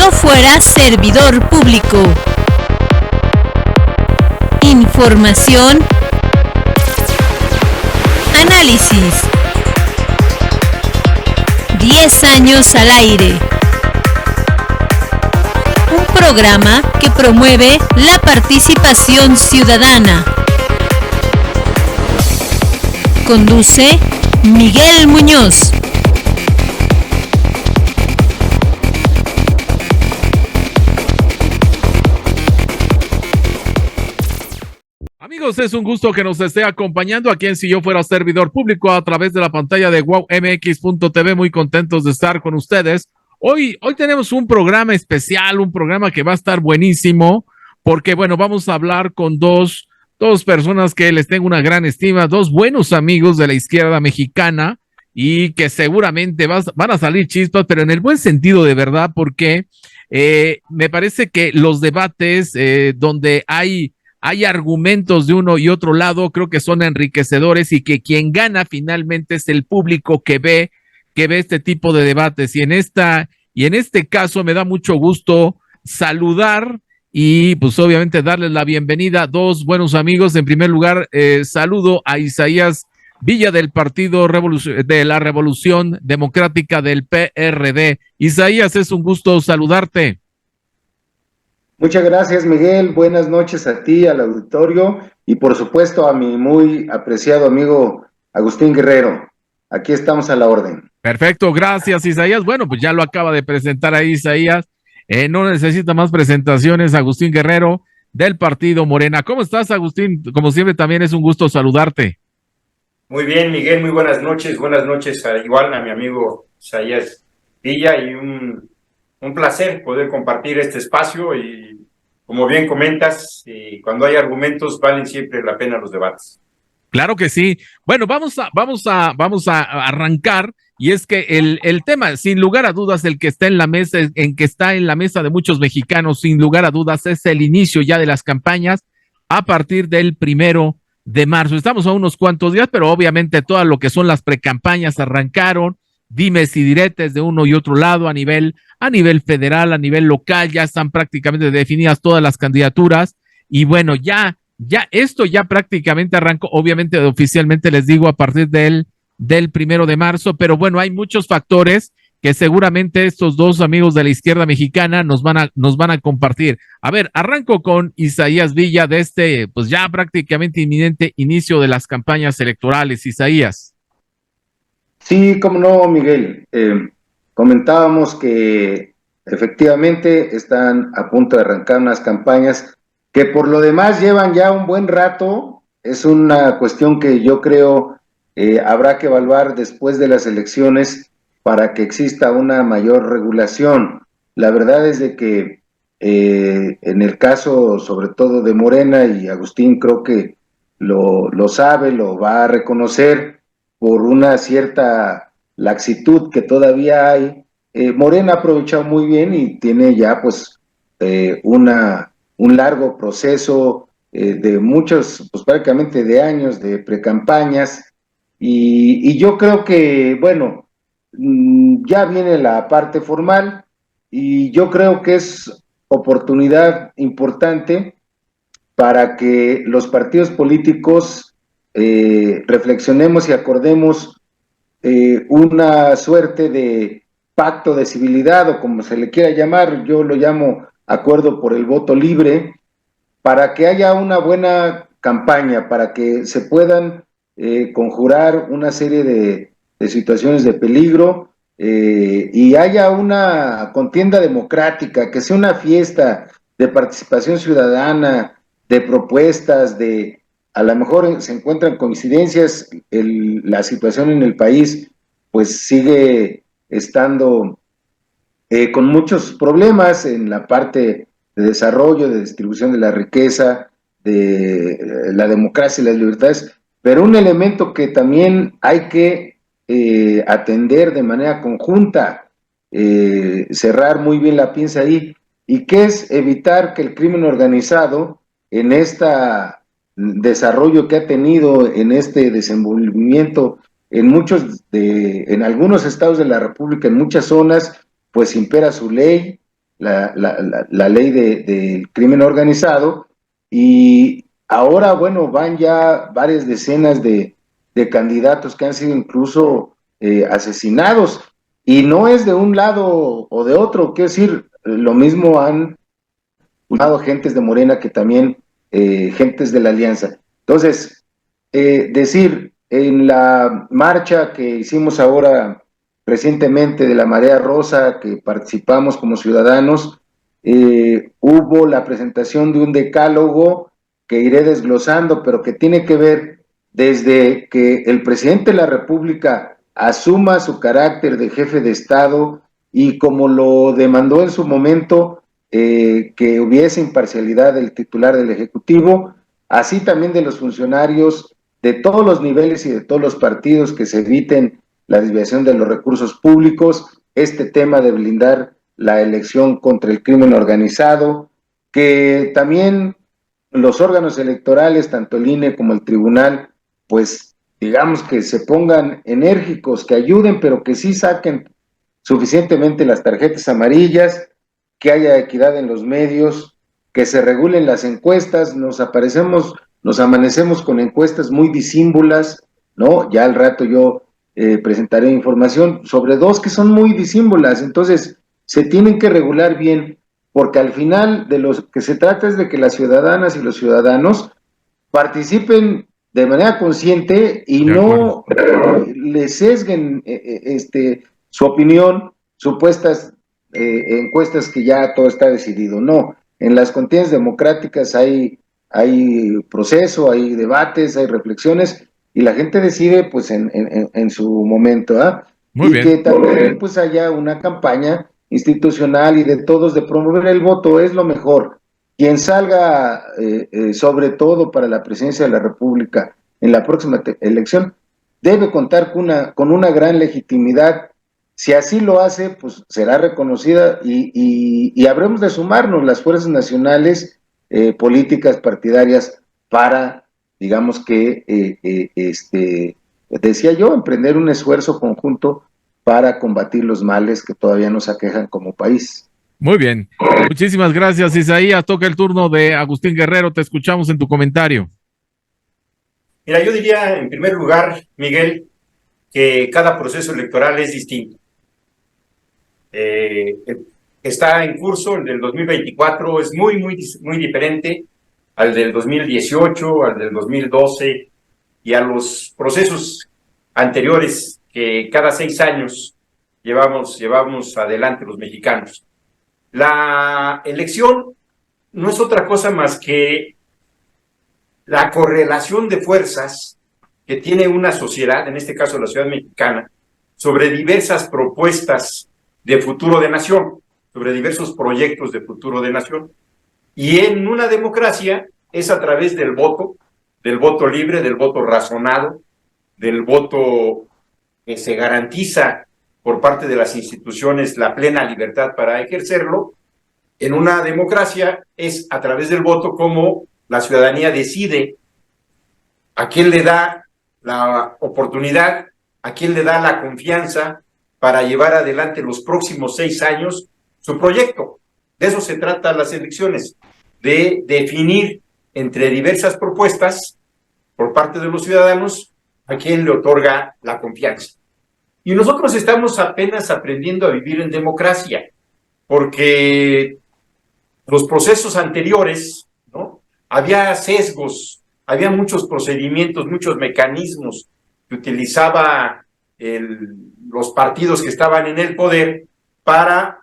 yo fuera servidor público. Información. Análisis. 10 años al aire. Un programa que promueve la participación ciudadana. Conduce Miguel Muñoz. Amigos, es un gusto que nos esté acompañando aquí en Si Yo Fuera Servidor Público a través de la pantalla de wowmx.tv. Muy contentos de estar con ustedes. Hoy tenemos un programa especial, un programa que va a estar buenísimo, porque bueno, vamos a hablar con dos personas que les tengo una gran estima, dos buenos amigos de la izquierda mexicana y que seguramente van a salir chispas, pero en el buen sentido de verdad, porque me parece que los debates donde hay argumentos de uno y otro lado, creo que son enriquecedores y que quien gana finalmente es el público que ve este tipo de debates. Y en este caso me da mucho gusto saludar y pues obviamente darles la bienvenida a dos buenos amigos. En primer lugar, saludo a Isaías Villa del Partido de la Revolución Democrática del PRD. Isaías, es un gusto saludarte. Muchas gracias, Miguel. Buenas noches a ti, al auditorio y por supuesto a mi muy apreciado amigo Agustín Guerrero. Aquí estamos a la orden. Perfecto, gracias, Isaías. Bueno, pues ya lo acaba de presentar ahí Isaías. No necesita más presentaciones. Agustín Guerrero del Partido Morena. ¿Cómo estás, Agustín? Como siempre, también es un gusto saludarte. Muy bien, Miguel, muy buenas noches. Buenas noches igual a mi amigo Isaías Villa y un placer poder compartir este espacio y como bien comentas, cuando hay argumentos valen siempre la pena los debates. Claro que sí. Bueno, vamos a arrancar, y es que el tema, sin lugar a dudas, el que está en la mesa, de muchos mexicanos, sin lugar a dudas, es el inicio ya de las campañas a partir del 1 de marzo. Estamos a unos cuantos días, pero obviamente todo lo que son las precampañas arrancaron, dimes y diretes de uno y otro lado a nivel federal, a nivel local, ya están prácticamente definidas todas las candidaturas, y bueno, esto ya prácticamente arrancó, obviamente oficialmente les digo a partir del 1 de marzo, pero bueno, hay muchos factores que seguramente estos dos amigos de la izquierda mexicana nos van a compartir. A ver, arranco con Isaías Villa de pues ya prácticamente inminente inicio de las campañas electorales. Isaías. Sí, cómo no, Miguel. Comentábamos que efectivamente están a punto de arrancar unas campañas que por lo demás llevan ya un buen rato. Es una cuestión que yo creo habrá que evaluar después de las elecciones para que exista una mayor regulación. La verdad es de que en el caso sobre todo de Morena, y Agustín creo que lo sabe, lo va a reconocer por una cierta laxitud que todavía hay, Morena ha aprovechado muy bien y tiene ya pues un largo proceso de muchos, pues prácticamente de años de precampañas, y yo creo que, bueno, ya viene la parte formal y yo creo que es oportunidad importante para que los partidos políticos reflexionemos y acordemos una suerte de pacto de civilidad, o como se le quiera llamar, yo lo llamo acuerdo por el voto libre, para que haya una buena campaña, para que se puedan conjurar una serie de situaciones de peligro y haya una contienda democrática, que sea una fiesta de participación ciudadana, de propuestas, a lo mejor se encuentran coincidencias, la situación en el país pues sigue estando con muchos problemas en la parte de desarrollo, de distribución de la riqueza, de la democracia y las libertades, pero un elemento que también hay que atender de manera conjunta, cerrar muy bien la pinza ahí, y que es evitar que el crimen organizado en este desarrollo que ha tenido, en este desenvolvimiento en algunos estados de la República, en muchas zonas, pues impera su ley, la ley del crimen organizado, y ahora, bueno, van ya varias decenas de candidatos que han sido incluso asesinados, y no es de un lado o de otro, quiero decir, lo mismo han llamado gentes de Morena que también gentes de la Alianza. Entonces, decir, en la marcha que hicimos ahora recientemente de la Marea Rosa, que participamos como ciudadanos, hubo la presentación de un decálogo que iré desglosando, pero que tiene que ver desde que el presidente de la República asuma su carácter de jefe de Estado y como lo demandó en su momento, que hubiese imparcialidad del titular del Ejecutivo, así también de los funcionarios de todos los niveles y de todos los partidos, que se eviten la desviación de los recursos públicos, este tema de blindar la elección contra el crimen organizado, que también los órganos electorales, tanto el INE como el tribunal, pues digamos que se pongan enérgicos, que ayuden, pero que sí saquen suficientemente las tarjetas amarillas, que haya equidad en los medios, que se regulen las encuestas. Nos amanecemos con encuestas muy disímbolas, ¿no? Ya al rato yo presentaré información sobre dos que son muy disímbolas, entonces se tienen que regular bien, porque al final de lo que se trata es de que las ciudadanas y los ciudadanos participen de manera consciente y no le sesguen su opinión, supuestas encuestas que ya todo está decidido. No, en las contiendas democráticas hay proceso, hay debates, hay reflexiones, y la gente decide pues en su momento, ¿ah? Muy y bien. que también pues haya una campaña institucional y de todos de promover el voto, es lo mejor. Quien salga sobre todo para la presidencia de la República en la próxima elección debe contar con una gran legitimidad. Si así lo hace, pues será reconocida, y habremos de sumarnos las fuerzas nacionales, políticas partidarias, para, digamos que, decía yo, emprender un esfuerzo conjunto para combatir los males que todavía nos aquejan como país. Muy bien. Muchísimas gracias, Isaías. Toca el turno de Agustín Guerrero. Te escuchamos en tu comentario. Mira, yo diría, en primer lugar, Miguel, que cada proceso electoral es distinto. Está en curso, el del 2024 es muy diferente al del 2018, al del 2012 y a los procesos anteriores que cada 6 años llevamos adelante los mexicanos. La elección no es otra cosa más que la correlación de fuerzas que tiene una sociedad, en este caso la sociedad mexicana, sobre diversas propuestas de futuro de nación, sobre diversos proyectos de futuro de nación. Y en una democracia es a través del voto libre, del voto razonado, del voto que se garantiza por parte de las instituciones la plena libertad para ejercerlo. En una democracia es a través del voto como la ciudadanía decide a quién le da la oportunidad, a quién le da la confianza para llevar adelante los próximos 6 años su proyecto. De eso se trata las elecciones, de definir entre diversas propuestas por parte de los ciudadanos a quién le otorga la confianza. Y nosotros estamos apenas aprendiendo a vivir en democracia, porque los procesos anteriores, ¿no?, había sesgos, había muchos procedimientos, muchos mecanismos que utilizaba los partidos que estaban en el poder para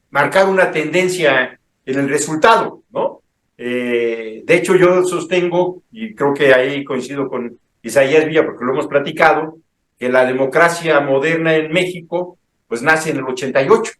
marcar una tendencia en el resultado, ¿no? De hecho, yo sostengo, y creo que ahí coincido con Isaías Villa, porque lo hemos platicado, que la democracia moderna en México pues nace en el 88,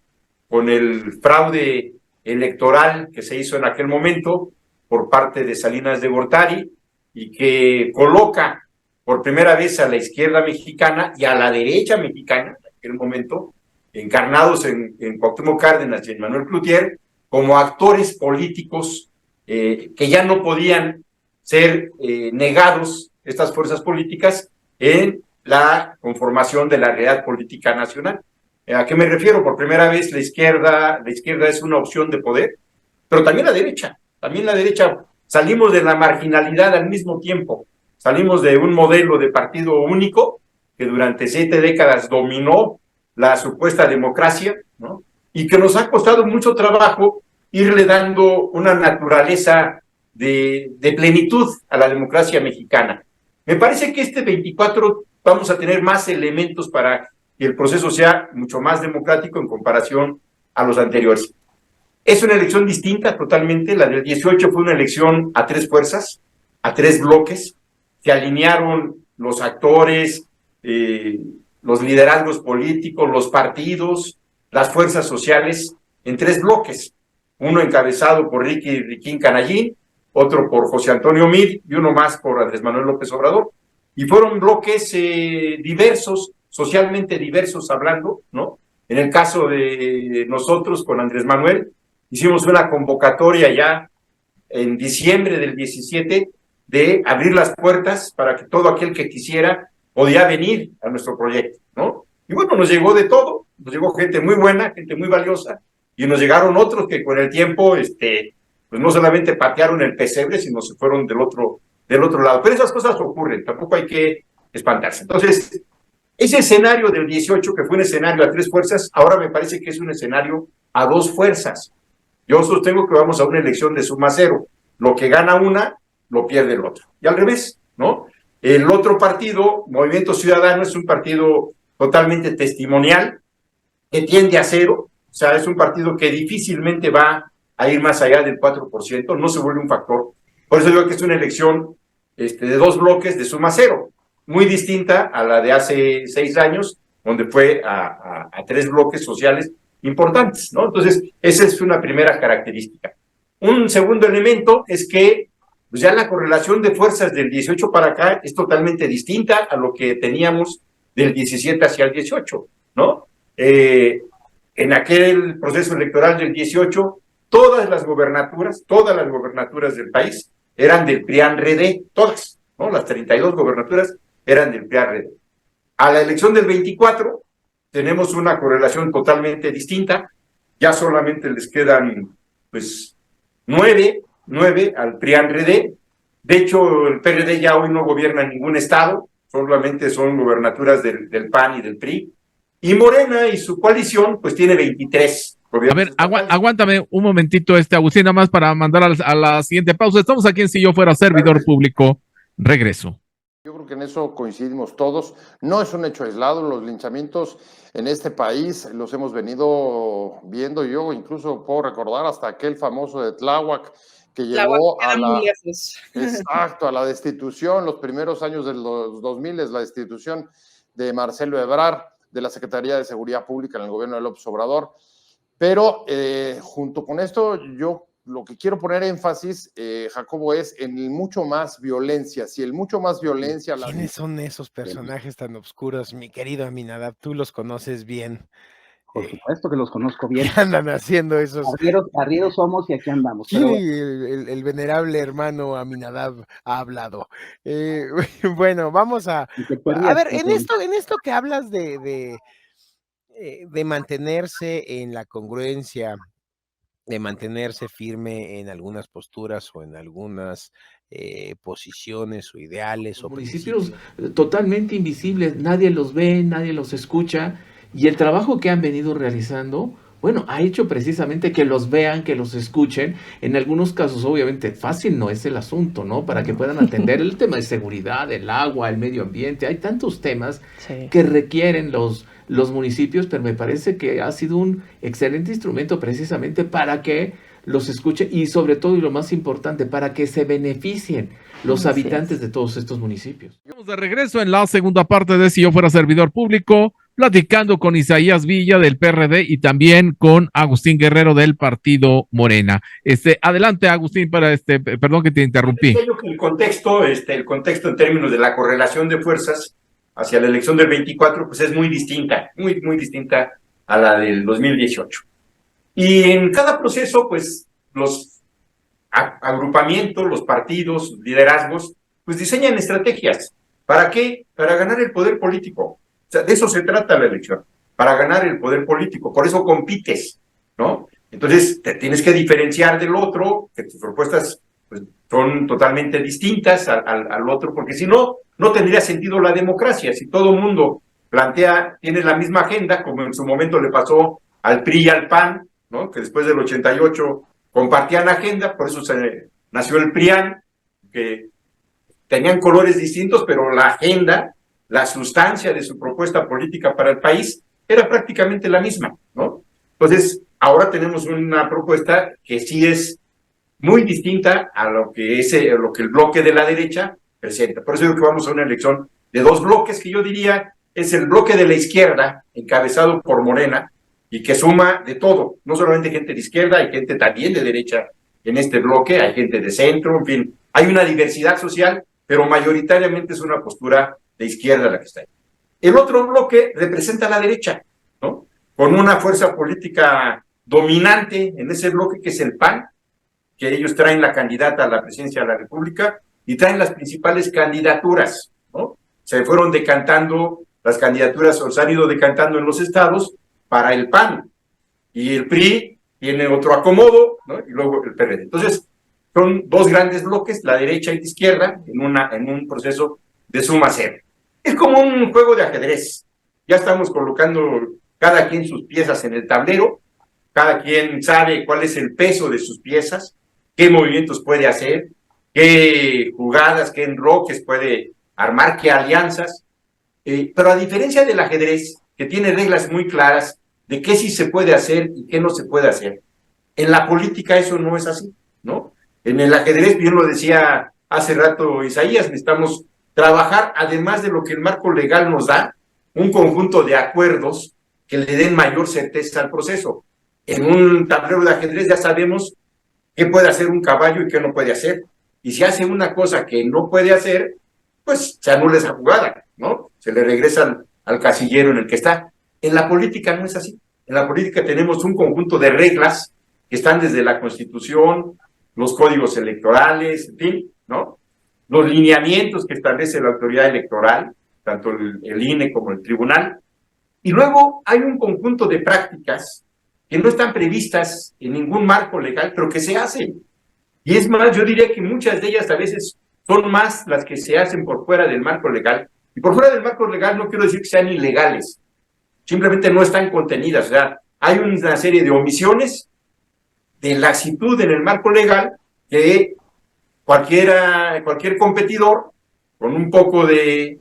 con el fraude electoral que se hizo en aquel momento por parte de Salinas de Gortari, y que coloca por primera vez a la izquierda mexicana y a la derecha mexicana, en aquel momento, encarnados en Cuauhtémoc Cárdenas y en Manuel Cloutier, como actores políticos que ya no podían ser negados, estas fuerzas políticas, en la conformación de la realidad política nacional. ¿A qué me refiero? Por primera vez la izquierda es una opción de poder, pero también la derecha salimos de la marginalidad al mismo tiempo, salimos de un modelo de partido único que durante 7 décadas dominó la supuesta democracia, ¿no? Y que nos ha costado mucho trabajo irle dando una naturaleza de plenitud a la democracia mexicana. Me parece que este 24 vamos a tener más elementos para que el proceso sea mucho más democrático en comparación a los anteriores. Es una elección distinta totalmente. La del 18 fue una elección a 3 fuerzas, a 3 bloques. Se alinearon los actores, los liderazgos políticos, los partidos, las fuerzas sociales en 3 bloques. Uno encabezado por Riquín Canallín, otro por José Antonio Meade y uno más por Andrés Manuel López Obrador. Y fueron bloques diversos, socialmente diversos hablando, ¿no? En el caso de nosotros con Andrés Manuel, hicimos una convocatoria ya en diciembre del 17 de abrir las puertas para que todo aquel que quisiera podía venir a nuestro proyecto, ¿no? Y bueno, nos llegó de todo, nos llegó gente muy buena, gente muy valiosa, y nos llegaron otros que con el tiempo, pues no solamente patearon el pesebre, sino se fueron del otro lado. Pero esas cosas ocurren, tampoco hay que espantarse. Entonces, ese escenario del 18, que fue un escenario a 3 fuerzas, ahora me parece que es un escenario a 2 fuerzas. Yo sostengo que vamos a una elección de suma cero. Lo que gana una, lo pierde el otro. Y al revés, ¿no? El otro partido, Movimiento Ciudadano, es un partido totalmente testimonial, que tiende a cero. O sea, es un partido que difícilmente va a ir más allá del 4%, no se vuelve un factor. Por eso digo que es una elección de 2 bloques de suma cero, muy distinta a la de hace 6 años, donde fue a 3 bloques sociales importantes, ¿no? Entonces, esa es una primera característica. Un segundo elemento es que pues ya la correlación de fuerzas del 18 para acá es totalmente distinta a lo que teníamos del 17 hacia el 18, ¿no? En aquel proceso electoral del 18, todas las gobernaturas del país eran del PRIAN-RD, todas, ¿no? Las 32 gobernaturas eran del PRIAN-RD. A la elección del 24 tenemos una correlación totalmente distinta, ya solamente les quedan, pues, 9 al PRIAN-RD. De hecho, el PRD ya hoy no gobierna en ningún estado, solamente son gobernaturas del PAN y del PRI. Y Morena y su coalición, pues tiene 23. A ver, aguántame un momentito, Agustín, nada más para mandar a la siguiente pausa. Estamos aquí en Si Yo Fuera Servidor Público. Regreso. Yo creo que en eso coincidimos todos. No es un hecho aislado. Los linchamientos en este país los hemos venido viendo. Yo incluso puedo recordar hasta aquel famoso de Tláhuac que llegó a la destitución, los primeros años de los 2000, la destitución de Marcelo Ebrard de la Secretaría de Seguridad Pública en el gobierno de López Obrador. Pero junto con esto, yo lo que quiero poner énfasis, Jacobo, es en el mucho más violencia. Si el mucho más violencia... ¿Quiénes son esos personajes tan oscuros, mi querido Aminadab? Tú los conoces bien. Por supuesto que los conozco bien. ¿Qué andan haciendo esos? Arrieros somos y aquí andamos. Sí, el venerable hermano Aminadab ha hablado. Bueno, vamos a ver, en esto que hablas de mantenerse en la congruencia, de mantenerse firme en algunas posturas o en algunas posiciones o ideales. O municipios totalmente invisibles, nadie los ve, nadie los escucha, y el trabajo que han venido realizando, bueno, ha hecho precisamente que los vean, que los escuchen. En algunos casos, obviamente, fácil no es el asunto, ¿no? Para que puedan atender el tema de seguridad, el agua, el medio ambiente. Hay tantos temas que requieren los municipios, pero me parece que ha sido un excelente instrumento precisamente para que los escuchen y sobre todo, y lo más importante, para que se beneficien los habitantes de todos estos municipios. Estamos de regreso en la segunda parte de Si Yo Fuera Servidor Público, platicando con Isaías Villa del PRD y también con Agustín Guerrero del Partido Morena. Adelante, Agustín, perdón que te interrumpí. El contexto en términos de la correlación de fuerzas hacia la elección del 24, pues es muy distinta, muy, muy distinta a la del 2018. Y en cada proceso, pues, los agrupamientos, los partidos, los liderazgos, pues diseñan estrategias. ¿Para qué? Para ganar el poder político. O sea, de eso se trata la elección. para ganar el poder político, por eso compites, ¿no? Entonces te tienes que diferenciar del otro, que tus propuestas pues, son totalmente distintas al otro, porque si no, no tendría sentido la democracia. Si todo el mundo tiene la misma agenda, como en su momento le pasó al PRI y al PAN, ¿no? Que después del 88 compartían agenda, por eso nació el PRIAN, que tenían colores distintos, pero la agenda, la sustancia de su propuesta política para el país era prácticamente la misma, ¿no? Entonces, ahora tenemos una propuesta que sí es muy distinta a lo que el bloque de la derecha presenta. Por eso digo que vamos a una elección de dos bloques que yo diría es el bloque de la izquierda, encabezado por Morena, y que suma de todo, no solamente gente de izquierda, hay gente también de derecha en este bloque, hay gente de centro, en fin, hay una diversidad social, pero mayoritariamente es una postura de izquierda la que está ahí. El otro bloque representa a la derecha, ¿no? Con una fuerza política dominante en ese bloque que es el PAN, que ellos traen la candidata a la presidencia de la República y traen las principales candidaturas, ¿no? Se fueron decantando las candidaturas, o se han ido decantando en los estados para el PAN, y el PRI tiene otro acomodo, ¿no? Y luego el PRD. Entonces, son dos grandes bloques, la derecha y la izquierda, en un proceso de suma cero. Es como un juego de ajedrez. Ya estamos colocando cada quien sus piezas en el tablero, cada quien sabe cuál es el peso de sus piezas, qué movimientos puede hacer, qué jugadas, qué enroques puede armar, qué alianzas. Pero a diferencia del ajedrez, que tiene reglas muy claras de qué sí se puede hacer y qué no se puede hacer, en la política eso no es así, ¿no? En el ajedrez, bien lo decía hace rato Isaías, necesitamos trabajar, además de lo que el marco legal nos da, un conjunto de acuerdos que le den mayor certeza al proceso. En un tablero de ajedrez ya sabemos qué puede hacer un caballo y qué no puede hacer. Y si hace una cosa que no puede hacer, pues se anula esa jugada, ¿no? Se le regresa al casillero en el que está. En la política no es así. En la política tenemos un conjunto de reglas que están desde la Constitución, los códigos electorales, en fin, ¿no? Los lineamientos que establece la autoridad electoral, tanto el INE como el tribunal. Y luego hay un conjunto de prácticas que no están previstas en ningún marco legal, pero que se hacen. Y es más, yo diría que muchas de ellas a veces son más las que se hacen por fuera del marco legal. Y por fuera del marco legal no quiero decir que sean ilegales, simplemente no están contenidas. O sea, hay una serie de omisiones, de laxitud en el marco legal, que cualquier competidor con un poco de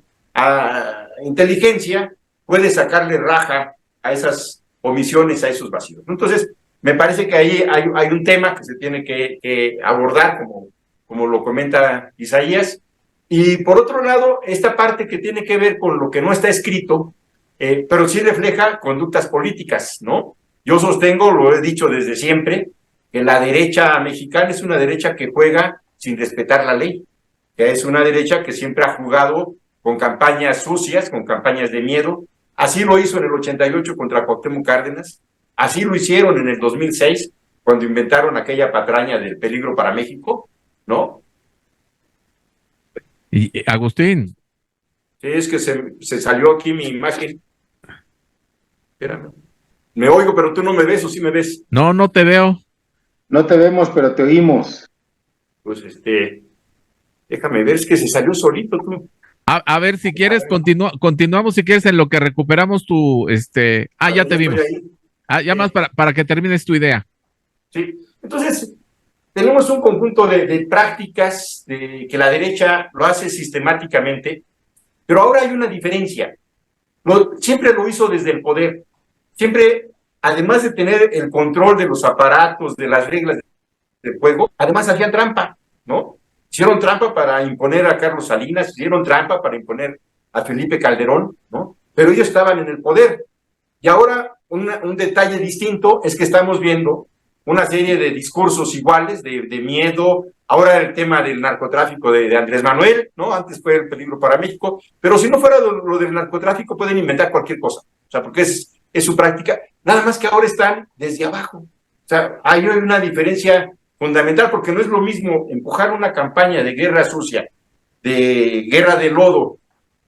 inteligencia puede sacarle raja a esas omisiones, a esos vacíos. Entonces, me parece que ahí hay un tema que se tiene que abordar, como lo comenta Isaías. Y por otro lado, esta parte que tiene que ver con lo que no está escrito, pero sí refleja conductas políticas, ¿no? Yo sostengo, lo he dicho desde siempre, que la derecha mexicana es una derecha que juega sin respetar la ley, que es una derecha que siempre ha jugado con campañas sucias, con campañas de miedo. Así lo hizo en el 88 contra Cuauhtémoc Cárdenas, así lo hicieron en el 2006, cuando inventaron aquella patraña del peligro para México, ¿no? Y Agustín. Sí, es que se salió aquí mi imagen. Espérame. Me oigo, pero tú no me ves, ¿o sí me ves? No, no te veo. No te vemos, pero te oímos. Pues déjame ver, es que se salió solito tú. A ver, si quieres, continuamos si quieres en lo que recuperamos tu, ya te vimos. Ya más para que termines tu idea. Sí, entonces, tenemos un conjunto de prácticas que la derecha lo hace sistemáticamente, pero ahora hay una diferencia. Siempre lo hizo desde el poder. Siempre, además de tener el control de los aparatos, de las reglas del juego, además hacían trampa, ¿no? Hicieron trampa para imponer a Carlos Salinas, hicieron trampa para imponer a Felipe Calderón, ¿no? Pero ellos estaban en el poder. Y ahora un detalle distinto es que estamos viendo una serie de discursos iguales, de miedo. Ahora el tema del narcotráfico de Andrés Manuel, ¿no? Antes fue el peligro para México, pero si no fuera lo del narcotráfico pueden inventar cualquier cosa, o sea, porque es su práctica, nada más que ahora están desde abajo. O sea, hay una diferencia fundamental, porque no es lo mismo empujar una campaña de guerra sucia, de guerra de lodo,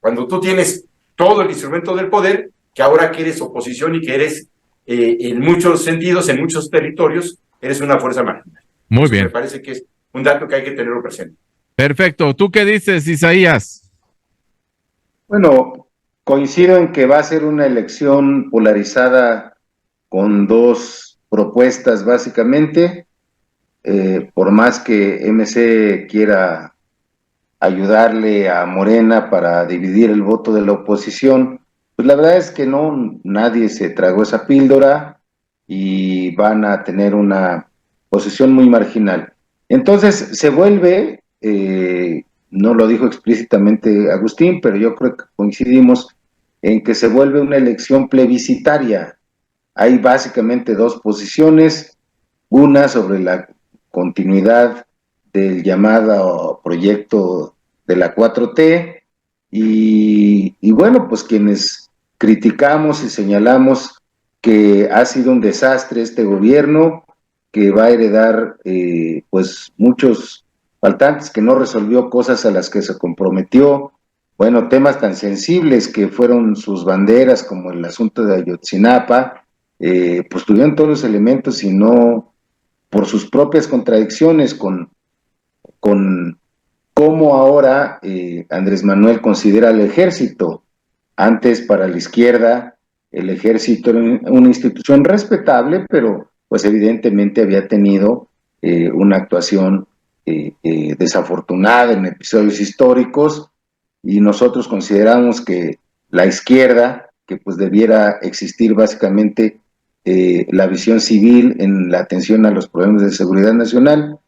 cuando tú tienes todo el instrumento del poder, que ahora que eres oposición y que eres en muchos sentidos, en muchos territorios, eres una fuerza marginal. Muy Eso bien. me parece que es un dato que hay que tenerlo presente. Perfecto. ¿Tú qué dices, Isaías? Bueno, coincido en que va a ser una elección polarizada con dos propuestas básicamente. Por más que MC quiera ayudarle a Morena para dividir el voto de la oposición, pues la verdad es que no, nadie se tragó esa píldora y van a tener una posición muy marginal. Entonces se vuelve, no lo dijo explícitamente Agustín, pero yo creo que coincidimos en que se vuelve una elección plebiscitaria. Hay básicamente dos posiciones, una sobre la continuidad del llamado proyecto de la 4T y bueno, pues quienes criticamos y señalamos que ha sido un desastre este gobierno, que va a heredar pues muchos faltantes, que no resolvió cosas a las que se comprometió, bueno, temas tan sensibles que fueron sus banderas como el asunto de Ayotzinapa, pues tuvieron todos los elementos y no por sus propias contradicciones con cómo ahora Andrés Manuel considera al ejército. Antes para la izquierda el ejército era una institución respetable, pero pues evidentemente había tenido una actuación desafortunada en episodios históricos y nosotros consideramos que la izquierda, que pues debiera existir básicamente la visión civil en la atención a los problemas de seguridad nacional,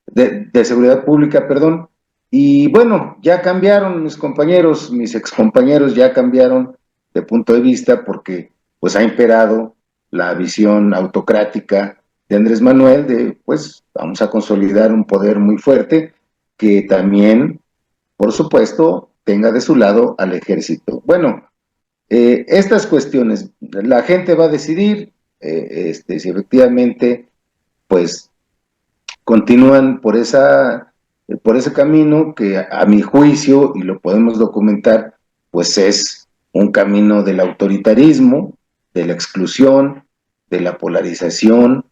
de seguridad pública, perdón. Y bueno, ya cambiaron mis compañeros, mis excompañeros ya cambiaron de punto de vista porque pues ha imperado la visión autocrática de Andrés Manuel de pues vamos a consolidar un poder muy fuerte que también, por supuesto, tenga de su lado al ejército. Bueno, estas cuestiones, la gente va a decidir si efectivamente pues continúan por ese camino que a mi juicio, y lo podemos documentar, pues es un camino del autoritarismo, de la exclusión, de la polarización,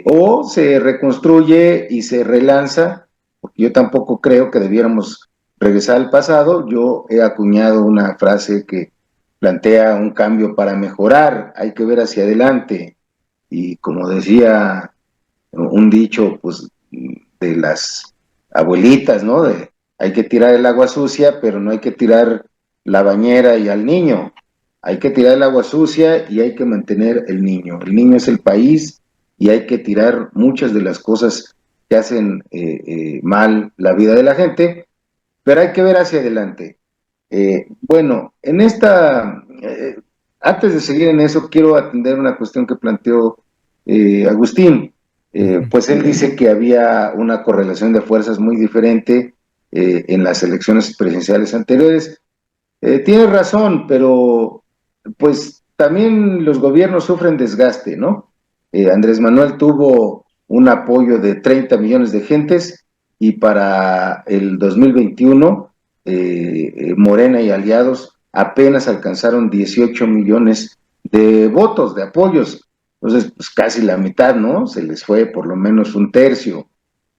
o se reconstruye y se relanza, porque yo tampoco creo que debiéramos regresar al pasado. Yo he acuñado una frase que plantea un cambio para mejorar, hay que ver hacia adelante, y como decía un dicho, pues, de las abuelitas, ¿no? De hay que tirar el agua sucia, pero no hay que tirar la bañera y al niño. Hay que tirar el agua sucia y hay que mantener el niño. El niño es el país y hay que tirar muchas de las cosas que hacen mal la vida de la gente, pero hay que ver hacia adelante. Bueno, antes de seguir en eso, quiero atender una cuestión que planteó Agustín. Pues él dice que había una correlación de fuerzas muy diferente en las elecciones presidenciales anteriores. Tiene razón, pero pues también los gobiernos sufren desgaste, ¿no? Andrés Manuel tuvo un apoyo de 30 millones de gentes y para el 2021 Morena y aliados apenas alcanzaron 18 millones de votos, de apoyos. Entonces, pues casi la mitad, ¿no? Se les fue por lo menos un tercio.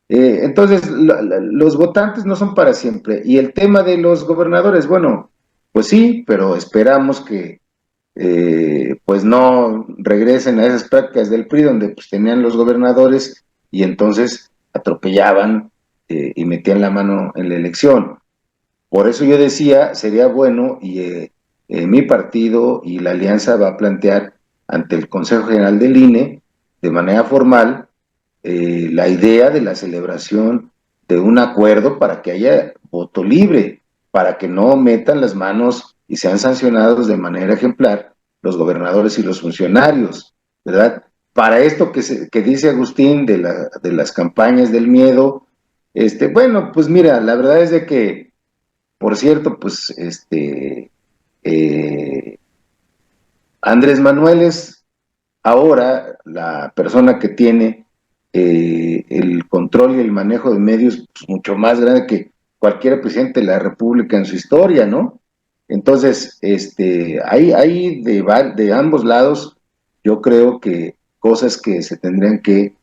Entonces, los votantes no son para siempre. Y el tema de los gobernadores, bueno, pues sí, pero esperamos que pues no regresen a esas prácticas del PRI donde pues tenían los gobernadores y entonces atropellaban y metían la mano en la elección. Por eso yo decía, sería bueno y mi partido y la alianza va a plantear ante el Consejo General del INE de manera formal la idea de la celebración de un acuerdo para que haya voto libre, para que no metan las manos y sean sancionados de manera ejemplar los gobernadores y los funcionarios, ¿verdad? Para esto que dice Agustín de las campañas del miedo, bueno, pues mira, la verdad es de que, por cierto, pues Andrés Manuel es ahora la persona que tiene el control y el manejo de medios pues, mucho más grande que cualquier presidente de la República en su historia, ¿no? Entonces, hay de ambos lados, yo creo que cosas que se tendrían que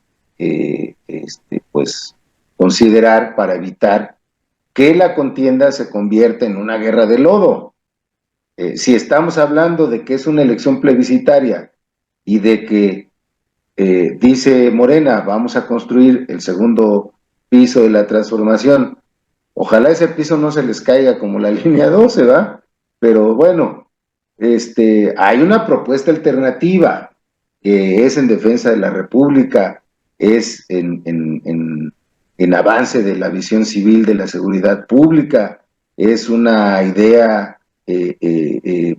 pues considerar para evitar que la contienda se convierta en una guerra de lodo. Si estamos hablando de que es una elección plebiscitaria y de que dice Morena, vamos a construir el segundo piso de la transformación, ojalá ese piso no se les caiga como la línea 12, ¿va? Pero bueno, hay una propuesta alternativa que es en defensa de la República, es en avance de la visión civil de la seguridad pública, es una idea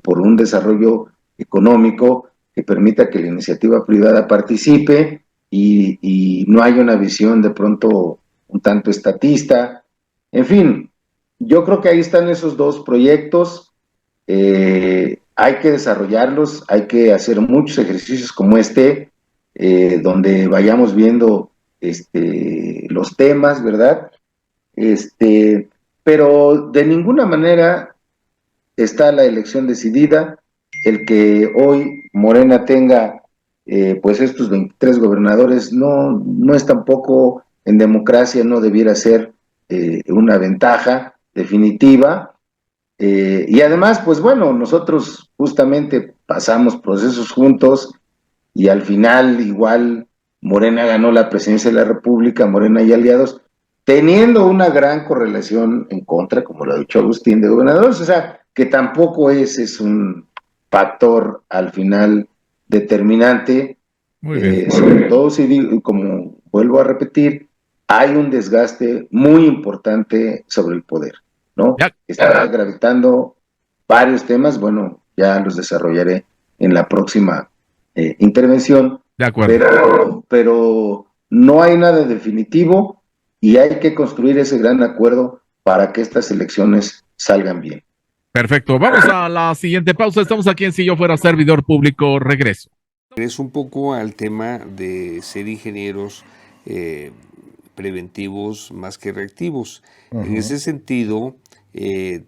por un desarrollo económico que permita que la iniciativa privada participe y no haya una visión de pronto un tanto estatista. En fin, yo creo que ahí están esos dos proyectos. Hay que desarrollarlos, hay que hacer muchos ejercicios como donde vayamos viendo los temas, ¿verdad? Pero de ninguna manera está la elección decidida. El que hoy Morena tenga pues estos 23 gobernadores no es tampoco, en democracia no debiera ser una ventaja definitiva. Y además, pues bueno, nosotros justamente pasamos procesos juntos y al final igual Morena ganó la presidencia de la República, Morena y aliados, teniendo una gran correlación en contra, como lo ha dicho Agustín, de gobernadores, o sea, que tampoco es un factor al final determinante, sobre todo si, como vuelvo a repetir, hay un desgaste muy importante sobre el poder, ¿no? Está gravitando varios temas, bueno, ya los desarrollaré en la próxima intervención. De acuerdo. Pero no hay nada definitivo y hay que construir ese gran acuerdo para que estas elecciones salgan bien. Perfecto. Vamos a la siguiente pausa. Estamos aquí en Si Yo Fuera Servidor Público. Regreso. Es un poco al tema de ser ingenieros preventivos más que reactivos. En ese sentido,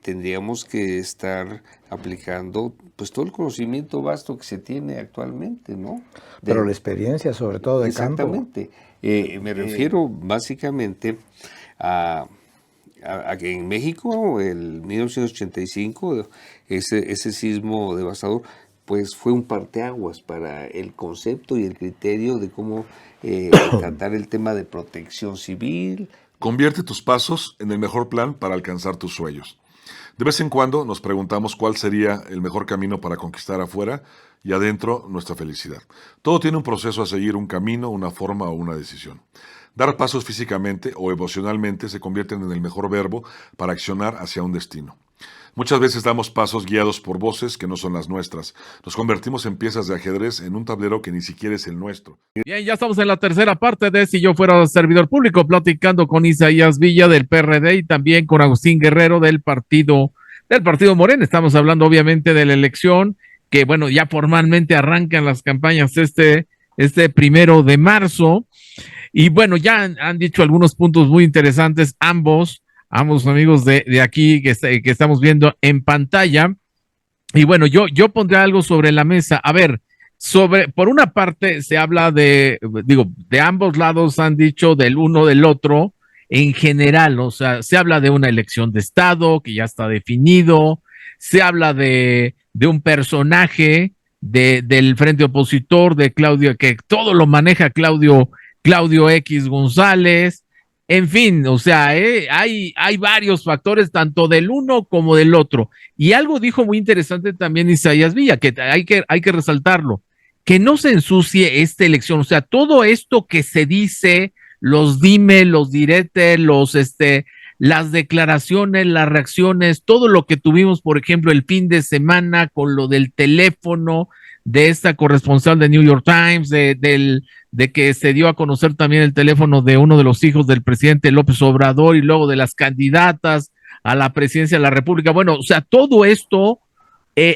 tendríamos que estar aplicando pues todo el conocimiento vasto que se tiene actualmente, ¿no? Pero la experiencia, sobre todo de campo. Exactamente. Me refiero básicamente a que en México, el 1985, ese sismo devastador, pues fue un parteaguas para el concepto y el criterio de cómo tratar el tema de protección civil. Convierte tus pasos en el mejor plan para alcanzar tus sueños. De vez en cuando nos preguntamos cuál sería el mejor camino para conquistar afuera y adentro nuestra felicidad. Todo tiene un proceso a seguir, un camino, una forma o una decisión. Dar pasos físicamente o emocionalmente se convierten en el mejor verbo para accionar hacia un destino. Muchas veces damos pasos guiados por voces que no son las nuestras. Nos convertimos en piezas de ajedrez en un tablero que ni siquiera es el nuestro. Bien, ya estamos en la tercera parte de Si Yo Fuera Servidor Público, platicando con Isaías Villa del PRD y también con Agustín Guerrero del Partido Morena. Estamos hablando obviamente de la elección, que bueno, ya formalmente arrancan las campañas este 1 de marzo. Y bueno, ya han dicho algunos puntos muy interesantes ambos amigos de aquí que estamos viendo en pantalla. Y bueno, yo pondré algo sobre la mesa. A ver, por una parte se habla de ambos lados han dicho del uno del otro en general, o sea, se habla de una elección de Estado que ya está definido, se habla de un personaje del frente opositor de Claudio, que todo lo maneja Claudio X González. En fin, o sea, hay varios factores, tanto del uno como del otro. Y algo dijo muy interesante también Isaías Villa, que hay que resaltarlo, que no se ensucie esta elección. O sea, todo esto que se dice, los dime, los direte, las declaraciones, las reacciones, todo lo que tuvimos, por ejemplo, el fin de semana con lo del teléfono de esta corresponsal de New York Times, de que se dio a conocer también el teléfono de uno de los hijos del presidente López Obrador y luego de las candidatas a la presidencia de la República. Bueno, o sea, todo esto,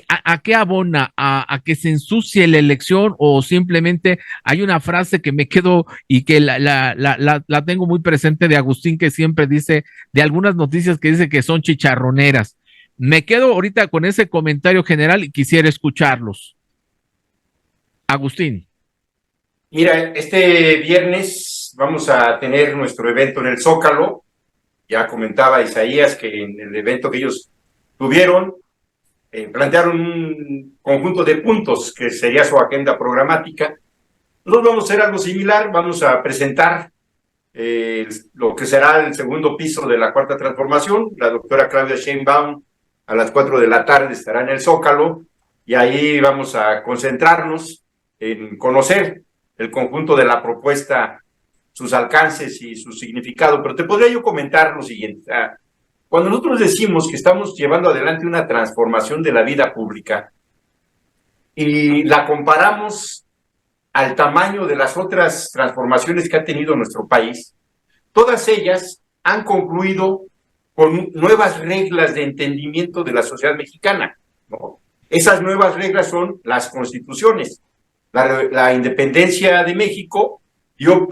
¿a qué abona? ¿A que se ensucie la elección o simplemente hay una frase que me quedo y que la tengo muy presente de Agustín, que siempre dice, de algunas noticias que dice que son chicharroneras? Me quedo ahorita con ese comentario general y quisiera escucharlos. Agustín. Mira, este viernes vamos a tener nuestro evento en el Zócalo. Ya comentaba Isaías que en el evento que ellos tuvieron, plantearon un conjunto de puntos que sería su agenda programática. Nosotros vamos a hacer algo similar, vamos a presentar lo que será el segundo piso de la Cuarta Transformación. La doctora Claudia Sheinbaum a las 4 de la tarde estará en el Zócalo y ahí vamos a concentrarnos en conocer el conjunto de la propuesta, sus alcances y su significado. Pero te podría yo comentar lo siguiente. Cuando nosotros decimos que estamos llevando adelante una transformación de la vida pública y la comparamos al tamaño de las otras transformaciones que ha tenido nuestro país, todas ellas han concluido con nuevas reglas de entendimiento de la sociedad mexicana, ¿no? Esas nuevas reglas son las constituciones. La independencia de México dio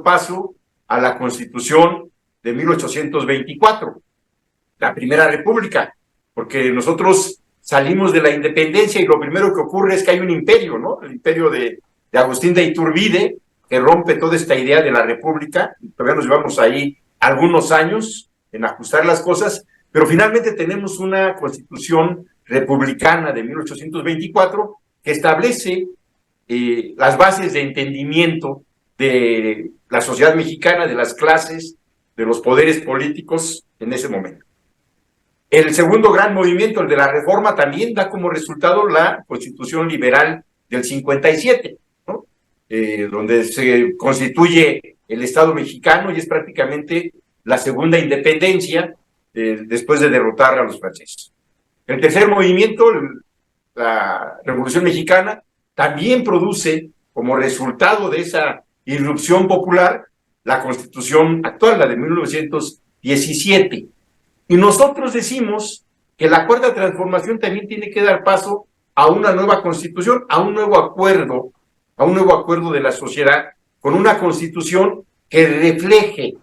paso a la Constitución de 1824, la Primera República, porque nosotros salimos de la independencia y lo primero que ocurre es que hay un imperio, ¿no? El imperio de Agustín de Iturbide, que rompe toda esta idea de la república. Todavía nos llevamos ahí algunos años en ajustar las cosas, pero finalmente tenemos una Constitución republicana de 1824 que establece las bases de entendimiento de la sociedad mexicana, de las clases, de los poderes políticos en ese momento. El segundo gran movimiento, el de la Reforma, también da como resultado la Constitución Liberal del 57, ¿no? Donde se constituye el Estado mexicano y es prácticamente la segunda independencia después de derrotar a los franceses. El tercer movimiento, la Revolución Mexicana, también produce como resultado de esa irrupción popular la Constitución actual, la de 1917. Y nosotros decimos que la Cuarta Transformación también tiene que dar paso a una nueva Constitución, a un nuevo acuerdo de la sociedad, con una Constitución que refleje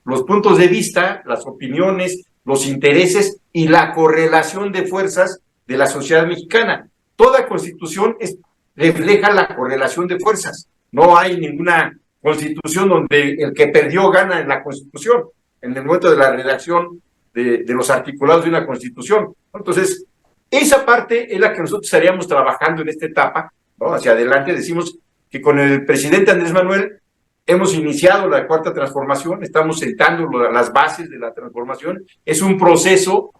los puntos de vista, las opiniones, los intereses y la correlación de fuerzas de la sociedad mexicana. Toda Constitución refleja la correlación de fuerzas. No hay ninguna Constitución donde el que perdió gana en la Constitución, en el momento de la redacción de los articulados de una Constitución. Entonces, esa parte es la que nosotros estaríamos trabajando en esta etapa, ¿no? Hacia adelante. Decimos que con el presidente Andrés Manuel hemos iniciado la Cuarta Transformación, estamos sentando las bases de la transformación. Es un proceso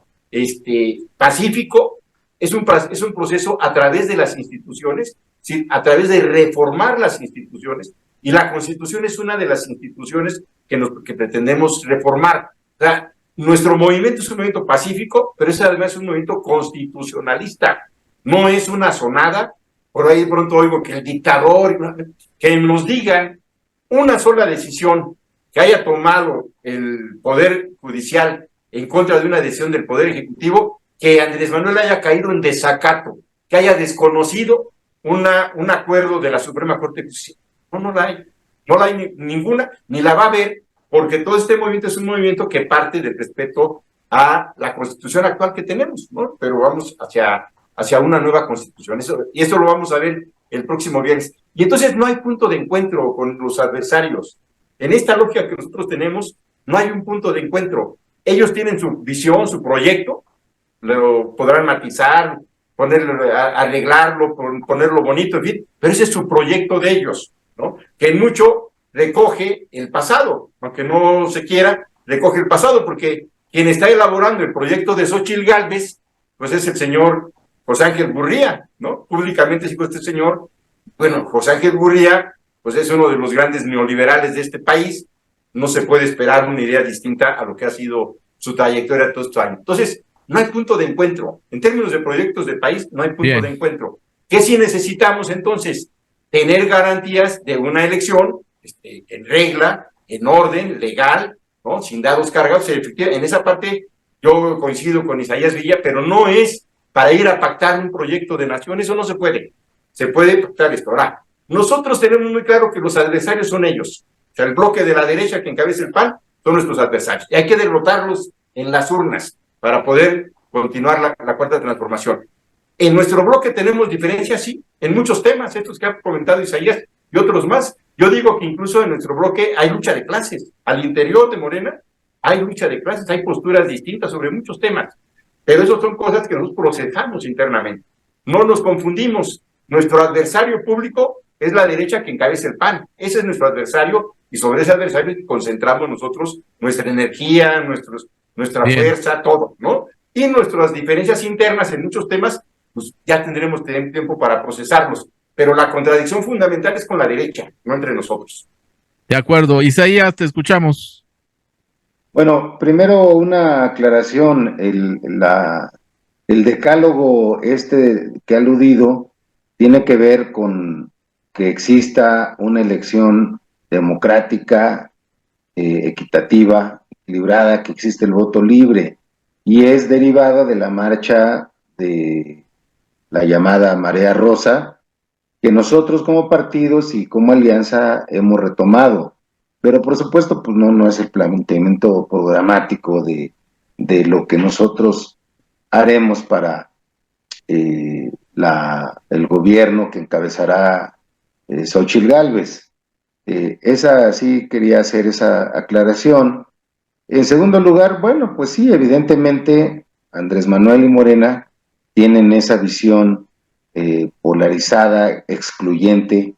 pacífico, es un proceso a través de las instituciones, ¿sí? A través de reformar las instituciones, y la Constitución es una de las instituciones que pretendemos reformar. O sea, nuestro movimiento es un movimiento pacífico, pero es además un movimiento constitucionalista. No es una sonada. Por ahí de pronto oigo que el dictador, que nos digan una sola decisión que haya tomado el Poder Judicial en contra de una decisión del Poder Ejecutivo, que Andrés Manuel haya caído en desacato, que haya desconocido un acuerdo de la Suprema Corte de Justicia. No la hay ninguna, ni la va a haber, porque todo este movimiento es un movimiento que parte del respeto a la Constitución actual que tenemos, ¿no? Pero vamos hacia una nueva Constitución, y eso lo vamos a ver el próximo viernes. Y entonces no hay punto de encuentro con los adversarios. En esta lógica que nosotros tenemos, no hay un punto de encuentro. Ellos tienen su visión, su proyecto, lo podrán matizar, arreglarlo, ponerlo bonito, en fin, pero ese es su proyecto de ellos, ¿no? Que en mucho recoge el pasado, aunque no se quiera, recoge el pasado, porque quien está elaborando el proyecto de Xóchitl Gálvez, pues es el señor José Ángel Gurría, ¿no? Públicamente dijo este señor. Bueno, José Ángel Gurría, pues es uno de los grandes neoliberales de este país. No se puede esperar una idea distinta a lo que ha sido su trayectoria todos estos años. Entonces, no hay punto de encuentro. En términos de proyectos de país, no hay punto de encuentro. ¿Qué sí necesitamos entonces? Tener garantías de una elección en regla, en orden, legal, ¿no? Sin dados cargados. En esa parte yo coincido con Isaías Villa, pero no es para ir a pactar un proyecto de nación. Eso no se puede. Se puede pactar esto. Ahora, nosotros tenemos muy claro que los adversarios son ellos. O sea, el bloque de la derecha que encabeza el PAN son nuestros adversarios. Y hay que derrotarlos en las urnas. para poder continuar la cuarta transformación. En nuestro bloque tenemos diferencias, sí, en muchos temas, estos que ha comentado Isaías y otros más. Yo digo que incluso en nuestro bloque hay lucha de clases. Al interior de Morena hay lucha de clases, hay posturas distintas sobre muchos temas. Pero eso son cosas que nosotros procesamos internamente. No nos confundimos. Nuestro adversario público es la derecha que encabeza el PAN. Ese es nuestro adversario y sobre ese adversario concentramos nosotros nuestra energía, nuestra fuerza, todo, ¿no? Y nuestras diferencias internas en muchos temas, pues ya tendremos tiempo para procesarlos. Pero la contradicción fundamental es con la derecha, no entre nosotros. De acuerdo. Isaías, te escuchamos. Bueno, primero una aclaración. El decálogo que ha aludido tiene que ver con que exista una elección democrática, equitativa, equilibrada, que existe el voto libre, y es derivada de la marcha de la llamada Marea Rosa, que nosotros como partidos y como alianza hemos retomado. Pero por supuesto, pues no es el planteamiento programático de lo que nosotros haremos para el gobierno que encabezará Xóchitl Gálvez. Sí quería hacer esa aclaración. En segundo lugar, bueno, pues sí, evidentemente Andrés Manuel y Morena tienen esa visión polarizada, excluyente,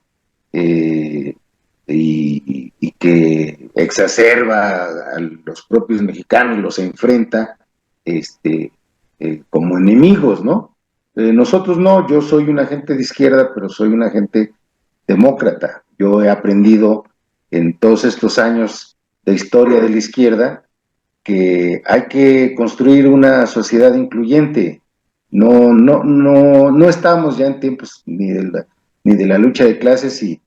y que exacerba a los propios mexicanos, los enfrenta como enemigos, ¿no? Nosotros no, yo soy un agente de izquierda, pero soy un agente demócrata. Yo he aprendido en todos estos años de historia de la izquierda que hay que construir una sociedad incluyente. No estamos ya en tiempos ni de la lucha de clases y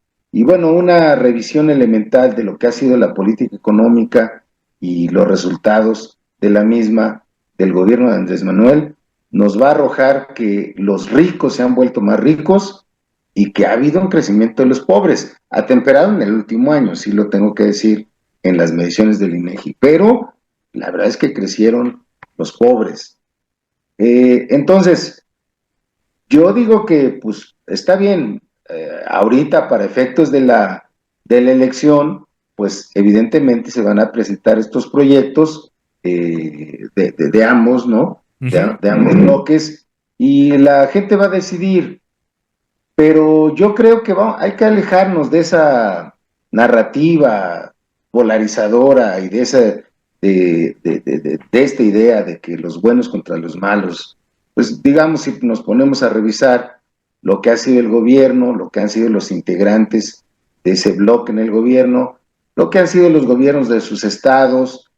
bueno, una revisión elemental de lo que ha sido la política económica y los resultados de la misma del gobierno de Andrés Manuel nos va a arrojar que los ricos se han vuelto más ricos y que ha habido un crecimiento de los pobres, atemperado en el último año, sí lo tengo que decir, en las mediciones del INEGI, pero la verdad es que crecieron los pobres. Entonces, yo digo que pues está bien, ahorita para efectos de la elección, pues evidentemente se van a presentar estos proyectos de ambos, ¿no? De ambos bloques, y la gente va a decidir, pero yo creo que hay que alejarnos de esa narrativa polarizadora y de esta idea de que los buenos contra los malos. Pues digamos, si nos ponemos a revisar lo que ha sido el gobierno, lo que han sido los integrantes de ese bloque en el gobierno, lo que han sido los gobiernos de sus estados,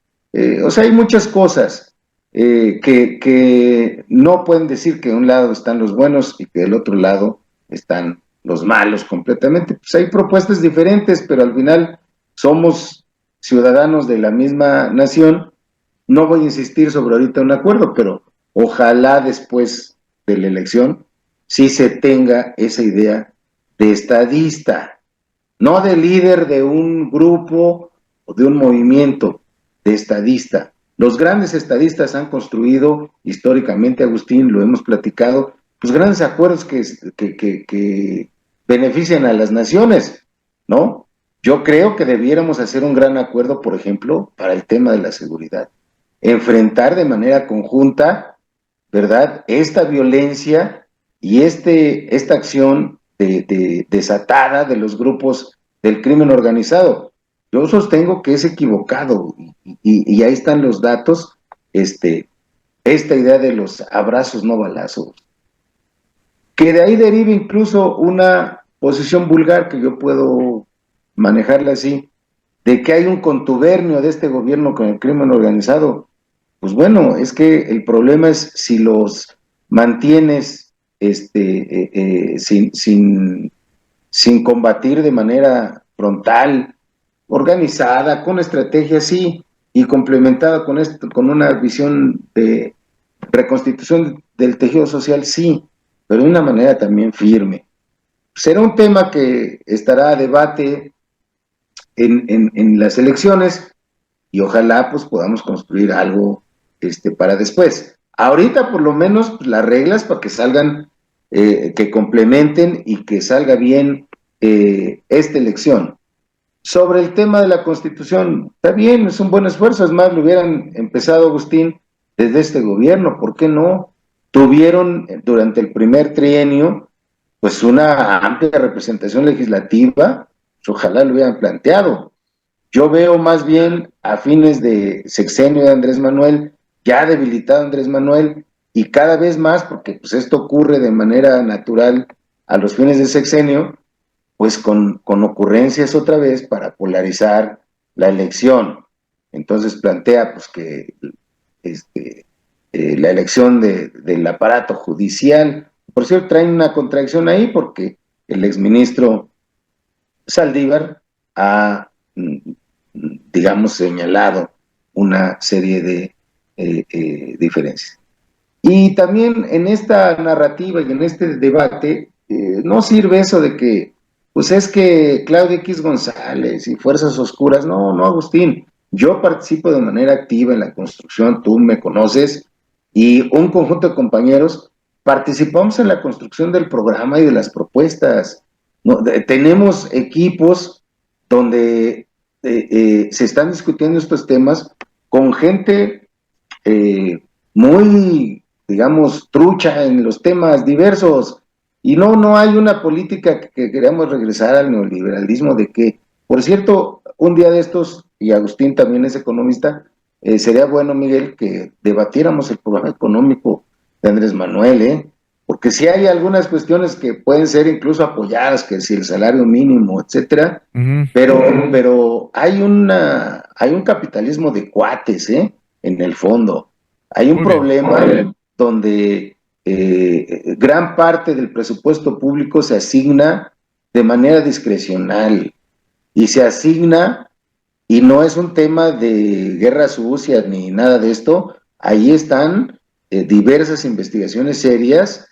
o sea, hay muchas cosas que no pueden decir que de un lado están los buenos y que del otro lado están los malos completamente. Pues hay propuestas diferentes, pero al final somos ciudadanos de la misma nación. No voy a insistir sobre ahorita un acuerdo, pero ojalá después de la elección sí se tenga esa idea de estadista, no de líder de un grupo o de un movimiento, de estadista. Los grandes estadistas han construido históricamente, Agustín, lo hemos platicado, pues grandes acuerdos que benefician a las naciones, ¿no? Yo creo que debiéramos hacer un gran acuerdo, por ejemplo, para el tema de la seguridad. Enfrentar de manera conjunta, ¿verdad?, esta violencia y esta acción desatada de los grupos del crimen organizado. Yo sostengo que es equivocado y ahí están los datos, esta idea de los abrazos no balazos, que de ahí deriva incluso una posición vulgar que yo puedo manejarla así, de que hay un contubernio de este gobierno con el crimen organizado. Pues bueno, es que el problema es si los mantienes sin combatir de manera frontal, organizada, con estrategia, sí, y complementada con una visión de reconstitución del tejido social, sí, pero de una manera también firme. Será un tema que estará a debate en las elecciones y ojalá pues podamos construir algo para después. Ahorita por lo menos pues, las reglas para que salgan, que complementen y que salga bien esta elección. Sobre el tema de la Constitución, está bien, es un buen esfuerzo, es más, lo hubieran empezado, Agustín, desde este gobierno, ¿por qué no? Tuvieron durante el primer trienio, pues una amplia representación legislativa, pues, ojalá lo hubieran planteado. Yo veo más bien a fines de sexenio de Andrés Manuel, ya debilitado Andrés Manuel, y cada vez más, porque pues esto ocurre de manera natural a los fines de sexenio, pues con ocurrencias otra vez para polarizar la elección. Entonces plantea pues que la elección del aparato judicial, por cierto, traen una contradicción ahí porque el exministro Saldívar ha, digamos, señalado una serie de diferencias. Y también en esta narrativa y en este debate, no sirve eso de que pues es que Claudia X González y Fuerzas Oscuras, no, Agustín, yo participo de manera activa en la construcción, tú me conoces, y un conjunto de compañeros participamos en la construcción del programa y de las propuestas. ¿No? Tenemos equipos donde se están discutiendo estos temas con gente muy, digamos, trucha en los temas diversos. Y no hay una política que queramos regresar al neoliberalismo de que, por cierto, un día de estos, y Agustín también es economista, sería bueno, Miguel, que debatiéramos el programa económico de Andrés Manuel, porque sí hay algunas cuestiones que pueden ser incluso apoyadas, que si el salario mínimo, etcétera, pero hay un capitalismo de cuates, en el fondo. Hay un problema donde gran parte del presupuesto público se asigna de manera discrecional y se asigna, y no es un tema de guerras sucias ni nada de esto, ahí están diversas investigaciones serias,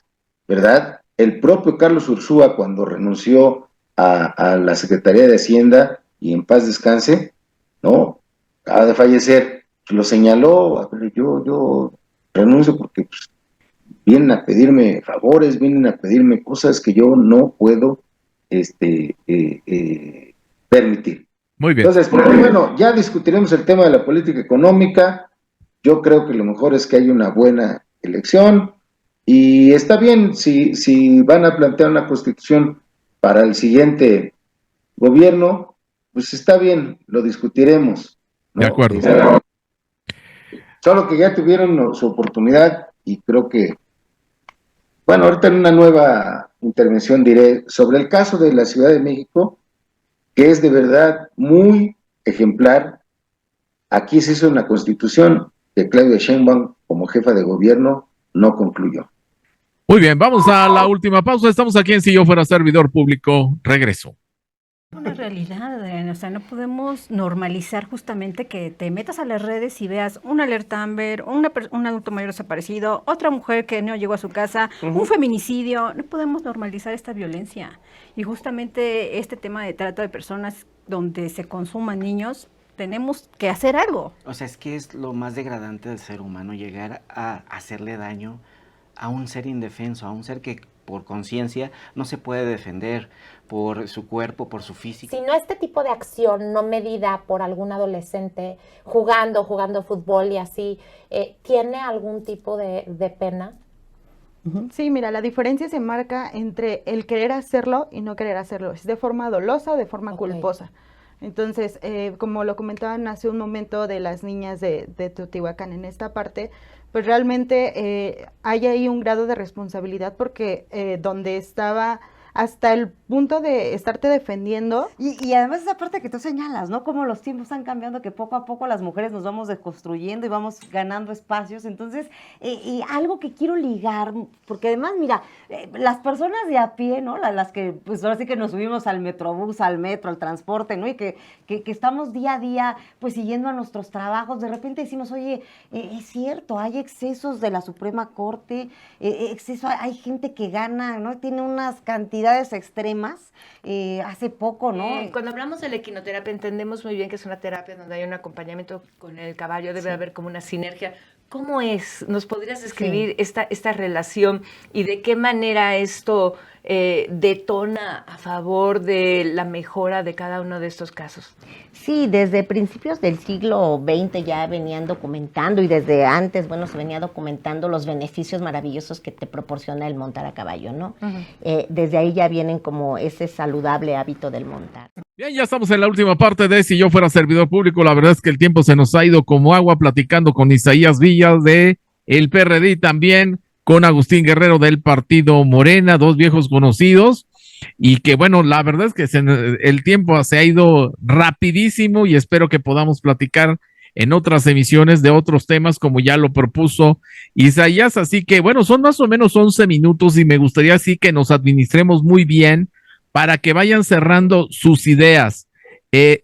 ¿verdad? El propio Carlos Ursúa, cuando renunció a la Secretaría de Hacienda, y en paz descanse, ¿no? Acaba de fallecer, lo señaló, yo renuncio porque pues, vienen a pedirme favores, vienen a pedirme cosas que yo no puedo permitir. Muy bien. Entonces, bueno, ya discutiremos el tema de la política económica. Yo creo que lo mejor es que haya una buena elección y está bien si van a plantear una constitución para el siguiente gobierno, pues está bien, lo discutiremos, ¿no? De acuerdo. Solo que ya tuvieron su oportunidad y creo que, bueno, ahorita en una nueva intervención diré sobre el caso de la Ciudad de México, que es de verdad muy ejemplar. Aquí se hizo una constitución que Claudia Sheinbaum, como jefa de gobierno, no concluyó. Muy bien, vamos a la última pausa. Estamos aquí en Si Yo Fuera Servidor Público. Regreso. Una realidad, Adriana, o sea, no podemos normalizar justamente que te metas a las redes y veas una alerta Amber, un adulto mayor desaparecido, otra mujer que no llegó a su casa, un feminicidio. No podemos normalizar esta violencia. Y justamente este tema de trata de personas donde se consuman niños, tenemos que hacer algo. O sea, es que es lo más degradante del ser humano, llegar a hacerle daño a un ser indefenso, a un ser que por conciencia no se puede defender por su cuerpo, por su físico. Si no este tipo de acción no medida por algún adolescente jugando fútbol y así, ¿tiene algún tipo de pena? Sí, mira, la diferencia se marca entre el querer hacerlo y no querer hacerlo. ¿Es de forma dolosa o de forma culposa? Entonces, como lo comentaban hace un momento de las niñas de Teotihuacán, en esta parte, pues realmente hay ahí un grado de responsabilidad porque donde estaba hasta el punto de estarte defendiendo. Y además esa parte que tú señalas, ¿no? Como los tiempos están cambiando, que poco a poco las mujeres nos vamos deconstruyendo y vamos ganando espacios. Entonces, y algo que quiero ligar, porque además, mira, las personas de a pie, ¿no? Las que, pues ahora sí que nos subimos al metrobús, al metro, al transporte, ¿no? Y que estamos día a día, pues siguiendo a nuestros trabajos, de repente decimos, oye, es cierto, hay excesos de la Suprema Corte, hay gente que gana, ¿no? Tiene unas cantidades extremas, hace poco, ¿no? Cuando hablamos de la equinoterapia entendemos muy bien que es una terapia donde hay un acompañamiento con el caballo, debe haber como una sinergia ¿Cómo es? ¿Nos podrías describir esta relación y de qué manera esto detona a favor de la mejora de cada uno de estos casos? Sí, desde principios del siglo XX ya venían documentando y desde antes, bueno, se venía documentando los beneficios maravillosos que te proporciona el montar a caballo, ¿no? Desde ahí ya vienen como ese saludable hábito del montar. Bien, ya estamos en la última parte de Si yo fuera servidor público. La verdad es que el tiempo se nos ha ido como agua platicando con Isaías Villas de el PRD y también con Agustín Guerrero del Partido Morena, dos viejos conocidos. Y que bueno, la verdad es que el tiempo se ha ido rapidísimo y espero que podamos platicar en otras emisiones de otros temas como ya lo propuso Isaías. Así que bueno, son más o menos 11 minutos y me gustaría así que nos administremos muy bien para que vayan cerrando sus ideas.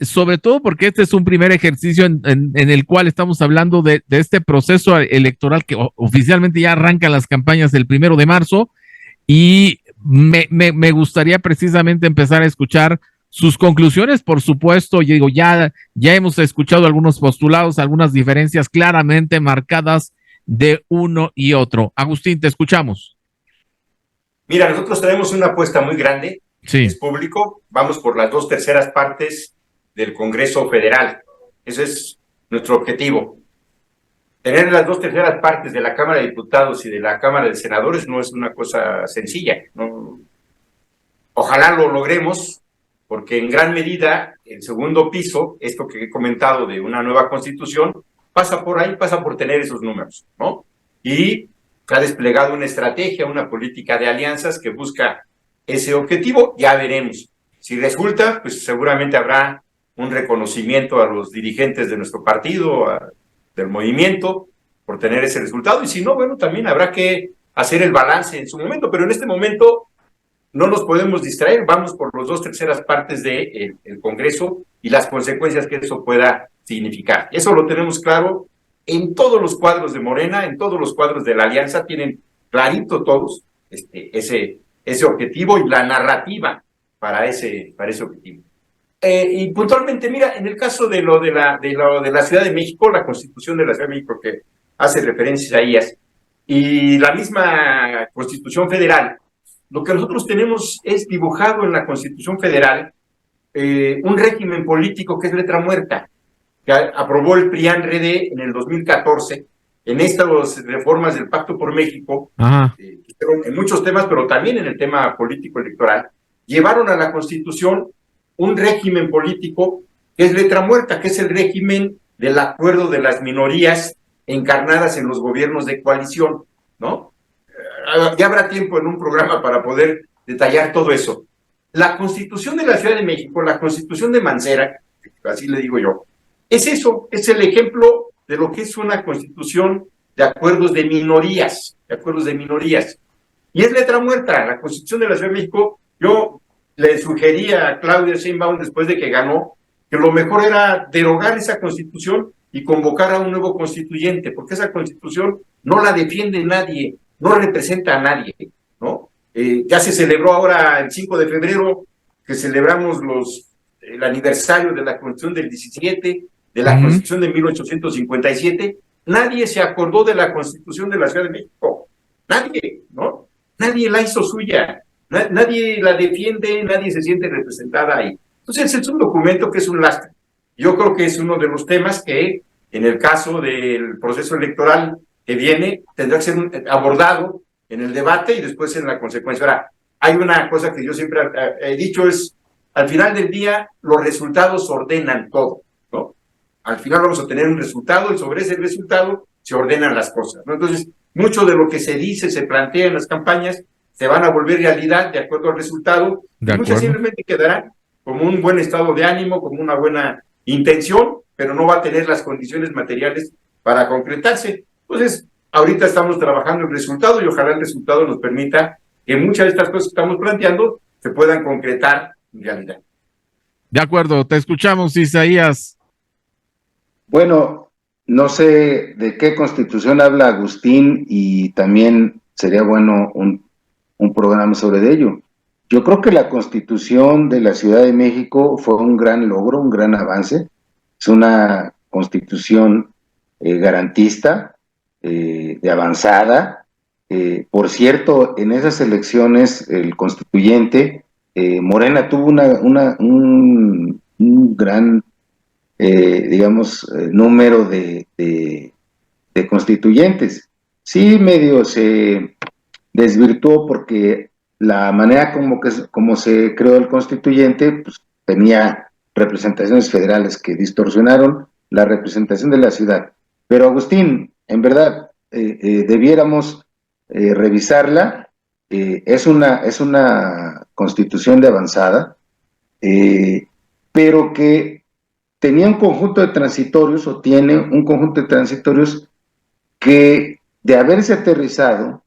Sobre todo porque este es un primer ejercicio en el cual estamos hablando de este proceso electoral que oficialmente ya arrancan las campañas el 1 de marzo y me gustaría precisamente empezar a escuchar sus conclusiones. Por supuesto, yo digo, ya hemos escuchado algunos postulados, algunas diferencias claramente marcadas de uno y otro. Agustín, te escuchamos. Mira, nosotros tenemos una apuesta muy grande, es público, vamos por las 2/3 partes del Congreso Federal. Ese es nuestro objetivo. Tener las 2/3 partes de la Cámara de Diputados y de la Cámara de Senadores no es una cosa sencilla, ¿no? Ojalá lo logremos, porque en gran medida el segundo piso, esto que he comentado de una nueva constitución, pasa por ahí, pasa por tener esos números, ¿no? Y se ha desplegado una estrategia, una política de alianzas que busca ese objetivo. Ya veremos. Si resulta, pues seguramente habrá un reconocimiento a los dirigentes de nuestro partido, del movimiento, por tener ese resultado, y si no, bueno, también habrá que hacer el balance en su momento, pero en este momento no nos podemos distraer, vamos por las 2/3 partes del Congreso y las consecuencias que eso pueda significar. Eso lo tenemos claro en todos los cuadros de Morena, en todos los cuadros de la Alianza, tienen clarito todos ese objetivo y la narrativa para ese objetivo. Y puntualmente, mira, en el caso de lo de la Ciudad de México, la Constitución de la Ciudad de México que hace referencia a ellas, y la misma Constitución Federal, lo que nosotros tenemos es dibujado en la Constitución Federal un régimen político que es letra muerta, que aprobó el PRI-AN-RD en el 2014, en estas reformas del Pacto por México, en muchos temas, pero también en el tema político electoral, llevaron a la Constitución un régimen político que es letra muerta, que es el régimen del acuerdo de las minorías encarnadas en los gobiernos de coalición, ¿no? Ya habrá tiempo en un programa para poder detallar todo eso. La Constitución de la Ciudad de México, la Constitución de Mancera, así le digo yo, es eso, es el ejemplo de lo que es una constitución de acuerdos de minorías, y es letra muerta. La Constitución de la Ciudad de México, yo le sugería a Claudia Sheinbaum después de que ganó, que lo mejor era derogar esa constitución y convocar a un nuevo constituyente, porque esa constitución no la defiende nadie, no representa a nadie, ¿no? Ya se celebró ahora el 5 de febrero, que celebramos el aniversario de la Constitución del 17, de la Constitución de 1857, nadie se acordó de la Constitución de la Ciudad de México, nadie, ¿no? Nadie la hizo suya. Nadie la defiende, nadie se siente representada ahí. Entonces es un documento que es un lastre. Yo creo que es uno de los temas que en el caso del proceso electoral que viene tendrá que ser abordado en el debate y después en la consecuencia. Ahora, hay una cosa que yo siempre he dicho, es al final del día los resultados ordenan todo, ¿no? Al final vamos a tener un resultado y sobre ese resultado se ordenan las cosas, ¿no? Entonces, mucho de lo que se dice, se plantea en las campañas, se van a volver realidad de acuerdo al resultado, y muchas simplemente quedarán como un buen estado de ánimo, como una buena intención, pero no va a tener las condiciones materiales para concretarse. Entonces, ahorita estamos trabajando el resultado y ojalá el resultado nos permita que muchas de estas cosas que estamos planteando se puedan concretar en realidad. De acuerdo, te escuchamos, Isaías. Bueno, no sé de qué constitución habla Agustín y también sería bueno un programa sobre ello. Yo creo que la Constitución de la Ciudad de México fue un gran logro, un gran avance. Es una constitución garantista, de avanzada. Por cierto, en esas elecciones, el constituyente, Morena tuvo un gran, digamos, número de constituyentes. Sí, medio se desvirtuó porque la manera como se creó el constituyente, pues, tenía representaciones federales que distorsionaron la representación de la ciudad. Pero Agustín, en verdad, debiéramos revisarla. Es una constitución de avanzada, pero que tenía un conjunto de transitorios, o tiene un conjunto de transitorios que, de haberse aterrizado,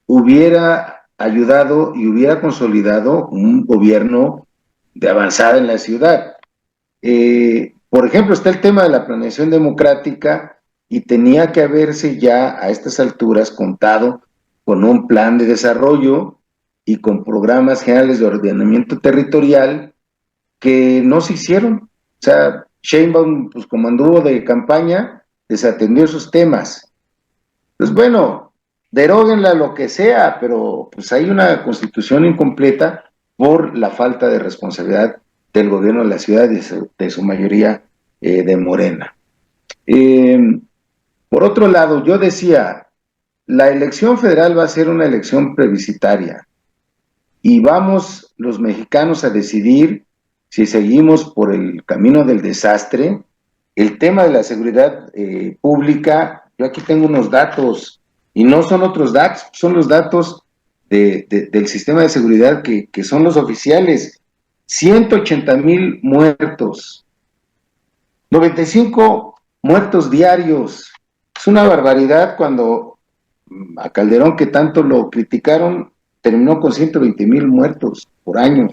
hubiera ayudado y hubiera consolidado un gobierno de avanzada en la ciudad. Por ejemplo, está el tema de la planeación democrática, y tenía que haberse ya a estas alturas contado con un plan de desarrollo y con programas generales de ordenamiento territorial que no se hicieron. O sea, Sheinbaum, pues como anduvo de campaña, desatendió esos temas. Pues bueno, deróguenla lo que sea, pero pues hay una constitución incompleta por la falta de responsabilidad del gobierno de la ciudad y de su mayoría de Morena. Por otro lado, yo decía, la elección federal va a ser una elección plebiscitaria y vamos los mexicanos a decidir si seguimos por el camino del desastre. El tema de la seguridad pública, yo aquí tengo unos datos, y no son otros datos, son los datos del sistema de seguridad que son los oficiales. 180,000 muertos, 95 muertos diarios. Es una barbaridad. Cuando a Calderón, que tanto lo criticaron, terminó con 120,000 muertos por año.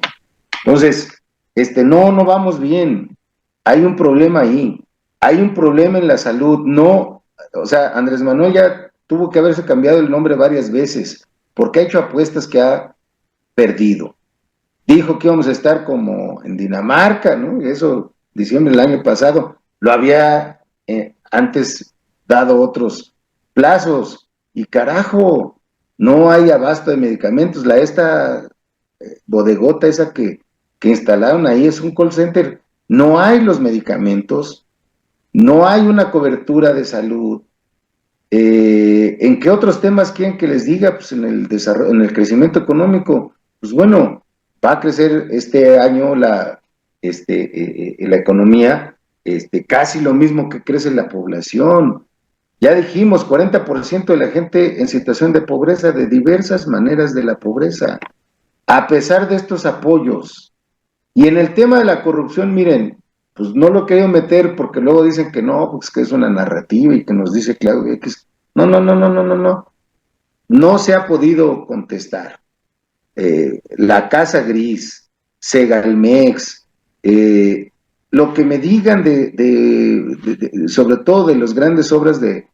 Entonces, no vamos bien. Hay un problema ahí. Hay un problema en la salud. No, o sea, Andrés Manuel ya tuvo que haberse cambiado el nombre varias veces, porque ha hecho apuestas que ha perdido. Dijo que íbamos a estar como en Dinamarca, ¿no? Eso, diciembre del año pasado, lo había antes dado otros plazos, y carajo, no hay abasto de medicamentos. Esta bodegota esa que instalaron ahí es un call center. No hay los medicamentos, no hay una cobertura de salud. ¿En qué otros temas quieren que les diga? Pues en el desarrollo, en el crecimiento económico. Pues bueno, va a crecer este año la economía casi lo mismo que crece la población. Ya dijimos, 40% de la gente en situación de pobreza, de diversas maneras de la pobreza, a pesar de estos apoyos. Y en el tema de la corrupción, miren, pues no lo quiero meter porque luego dicen que no, pues que es una narrativa y que nos dice Claudio X. No. No se ha podido contestar. La Casa Gris, Segalmex, lo que me digan sobre todo de las grandes obras de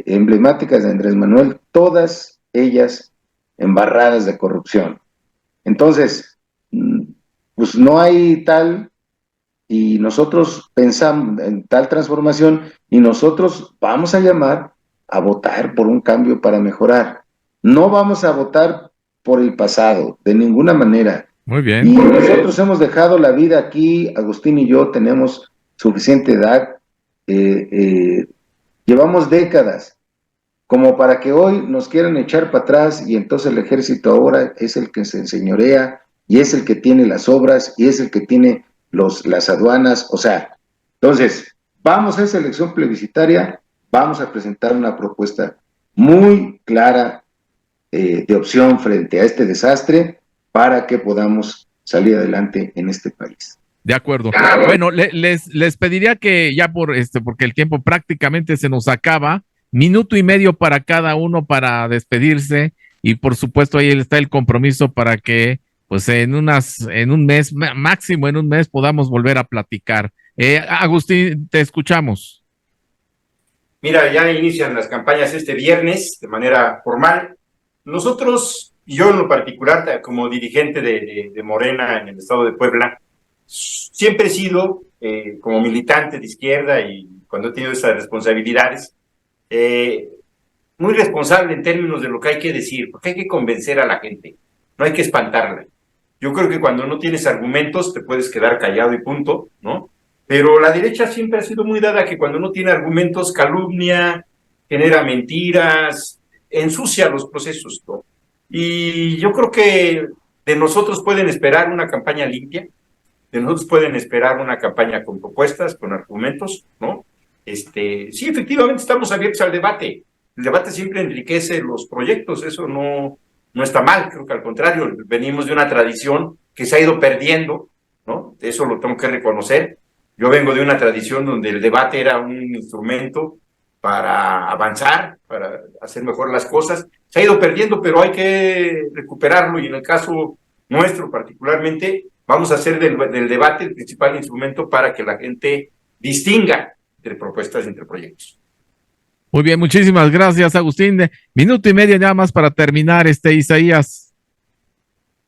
emblemáticas de Andrés Manuel, todas ellas embarradas de corrupción. Entonces, pues no hay tal, y nosotros pensamos en tal transformación, y nosotros vamos a llamar a votar por un cambio para mejorar. No vamos a votar por el pasado, de ninguna manera. Muy bien. Y nosotros hemos dejado la vida aquí, Agustín y yo tenemos suficiente edad, llevamos décadas, como para que hoy nos quieran echar para atrás, y entonces el ejército ahora es el que se enseñorea, y es el que tiene las obras, y es el que tiene las aduanas. O sea, entonces, vamos a esa elección plebiscitaria, vamos a presentar una propuesta muy clara de opción frente a este desastre, para que podamos salir adelante en este país. De acuerdo. Bueno, les pediría que ya porque el tiempo prácticamente se nos acaba, 1.5 minutos para cada uno para despedirse, y por supuesto ahí está el compromiso para que pues en un mes, máximo en un mes, podamos volver a platicar. Agustín, te escuchamos. Mira, ya inician las campañas este viernes de manera formal. Nosotros, yo en lo particular, como dirigente de Morena en el estado de Puebla, siempre he sido, como militante de izquierda, y cuando he tenido esas responsabilidades, muy responsable en términos de lo que hay que decir, porque hay que convencer a la gente, no hay que espantarla. Yo creo que cuando no tienes argumentos te puedes quedar callado y punto, ¿no? Pero la derecha siempre ha sido muy dada a que cuando no tiene argumentos calumnia, genera mentiras, ensucia los procesos, ¿no? Y yo creo que de nosotros pueden esperar una campaña limpia, de nosotros pueden esperar una campaña con propuestas, con argumentos, ¿no? Sí, efectivamente estamos abiertos al debate. El debate siempre enriquece los proyectos, eso no está mal, creo que al contrario, venimos de una tradición que se ha ido perdiendo, ¿no? Eso lo tengo que reconocer. Yo vengo de una tradición donde el debate era un instrumento para avanzar, para hacer mejor las cosas. Se ha ido perdiendo, pero hay que recuperarlo, y en el caso nuestro particularmente, vamos a hacer del debate el principal instrumento para que la gente distinga entre propuestas y entre proyectos. Muy bien, muchísimas gracias, Agustín. Minuto y medio nada más para terminar, Isaías.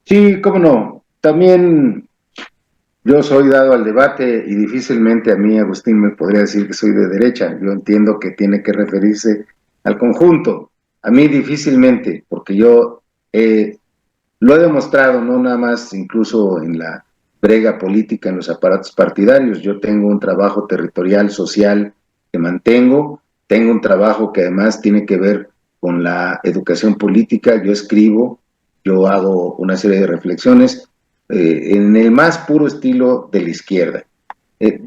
Sí, cómo no. También yo soy dado al debate y difícilmente a mí, Agustín, me podría decir que soy de derecha. Yo entiendo que tiene que referirse al conjunto. A mí difícilmente, porque yo lo he demostrado, no nada más incluso en la brega política, en los aparatos partidarios. Yo tengo un trabajo territorial, social que mantengo. Tengo un trabajo que además tiene que ver con la educación política. Yo escribo, yo hago una serie de reflexiones en el más puro estilo de la izquierda.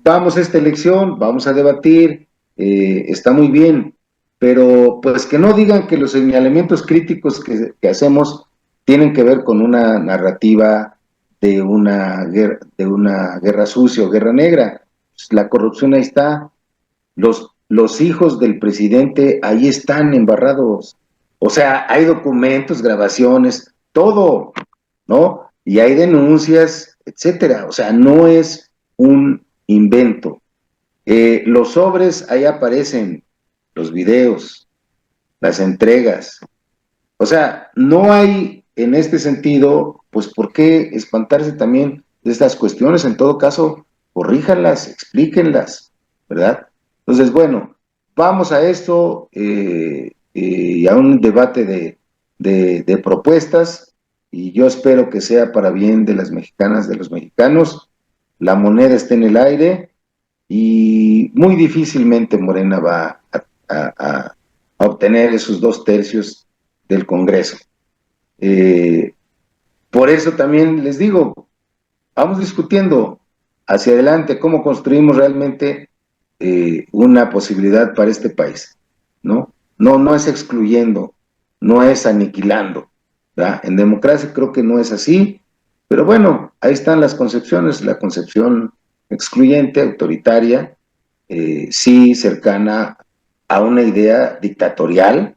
Vamos a esta elección, vamos a debatir, está muy bien, pero pues que no digan que los señalamientos críticos que hacemos tienen que ver con una narrativa de una guerra sucia o guerra negra. Pues la corrupción ahí está, los hijos del presidente ahí están embarrados. O sea, hay documentos, grabaciones, todo, ¿no? Y hay denuncias, etcétera. O sea, no es un invento. Los sobres, ahí aparecen los videos, las entregas. O sea, no hay en este sentido, pues, ¿por qué espantarse también de estas cuestiones? En todo caso, corríjanlas, explíquenlas, ¿verdad? Entonces, bueno, vamos a esto y a un debate de propuestas, y yo espero que sea para bien de las mexicanas, de los mexicanos. La moneda está en el aire y muy difícilmente Morena va a obtener esos 2/3 del Congreso. Por eso también les digo, vamos discutiendo hacia adelante cómo construimos realmente una posibilidad para este país, ¿no? No es excluyendo, no es aniquilando, ¿verdad? En democracia creo que no es así, pero bueno, ahí están las concepciones, la concepción excluyente, autoritaria, sí cercana a una idea dictatorial,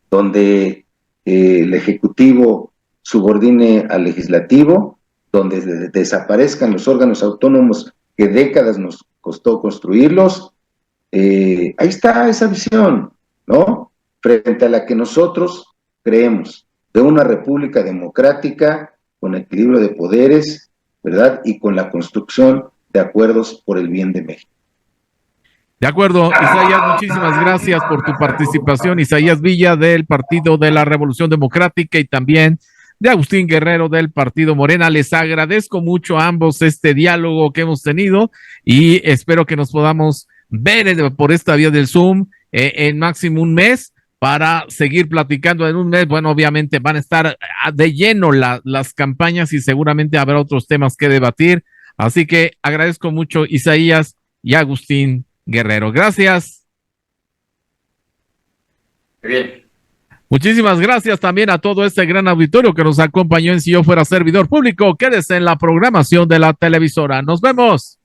donde el Ejecutivo subordine al Legislativo, donde desaparezcan los órganos autónomos que décadas nos costó construirlos. Ahí está esa visión, ¿no? Frente a la que nosotros creemos, de una república democrática, con equilibrio de poderes, ¿verdad? Y con la construcción de acuerdos por el bien de México. De acuerdo, Isaías, muchísimas gracias por tu participación. Isaías Villa, del Partido de la Revolución Democrática, y también de Agustín Guerrero, del Partido Morena. Les agradezco mucho a ambos este diálogo que hemos tenido, y espero que nos podamos ver por esta vía del Zoom en máximo un mes, para seguir platicando en un mes. Bueno, obviamente van a estar de lleno las campañas, y seguramente habrá otros temas que debatir. Así que agradezco mucho, Isaías y Agustín Guerrero. Gracias. Bien. Muchísimas gracias también a todo este gran auditorio que nos acompañó en Si Yo Fuera Servidor Público. Quédese en la programación de la televisora. Nos vemos.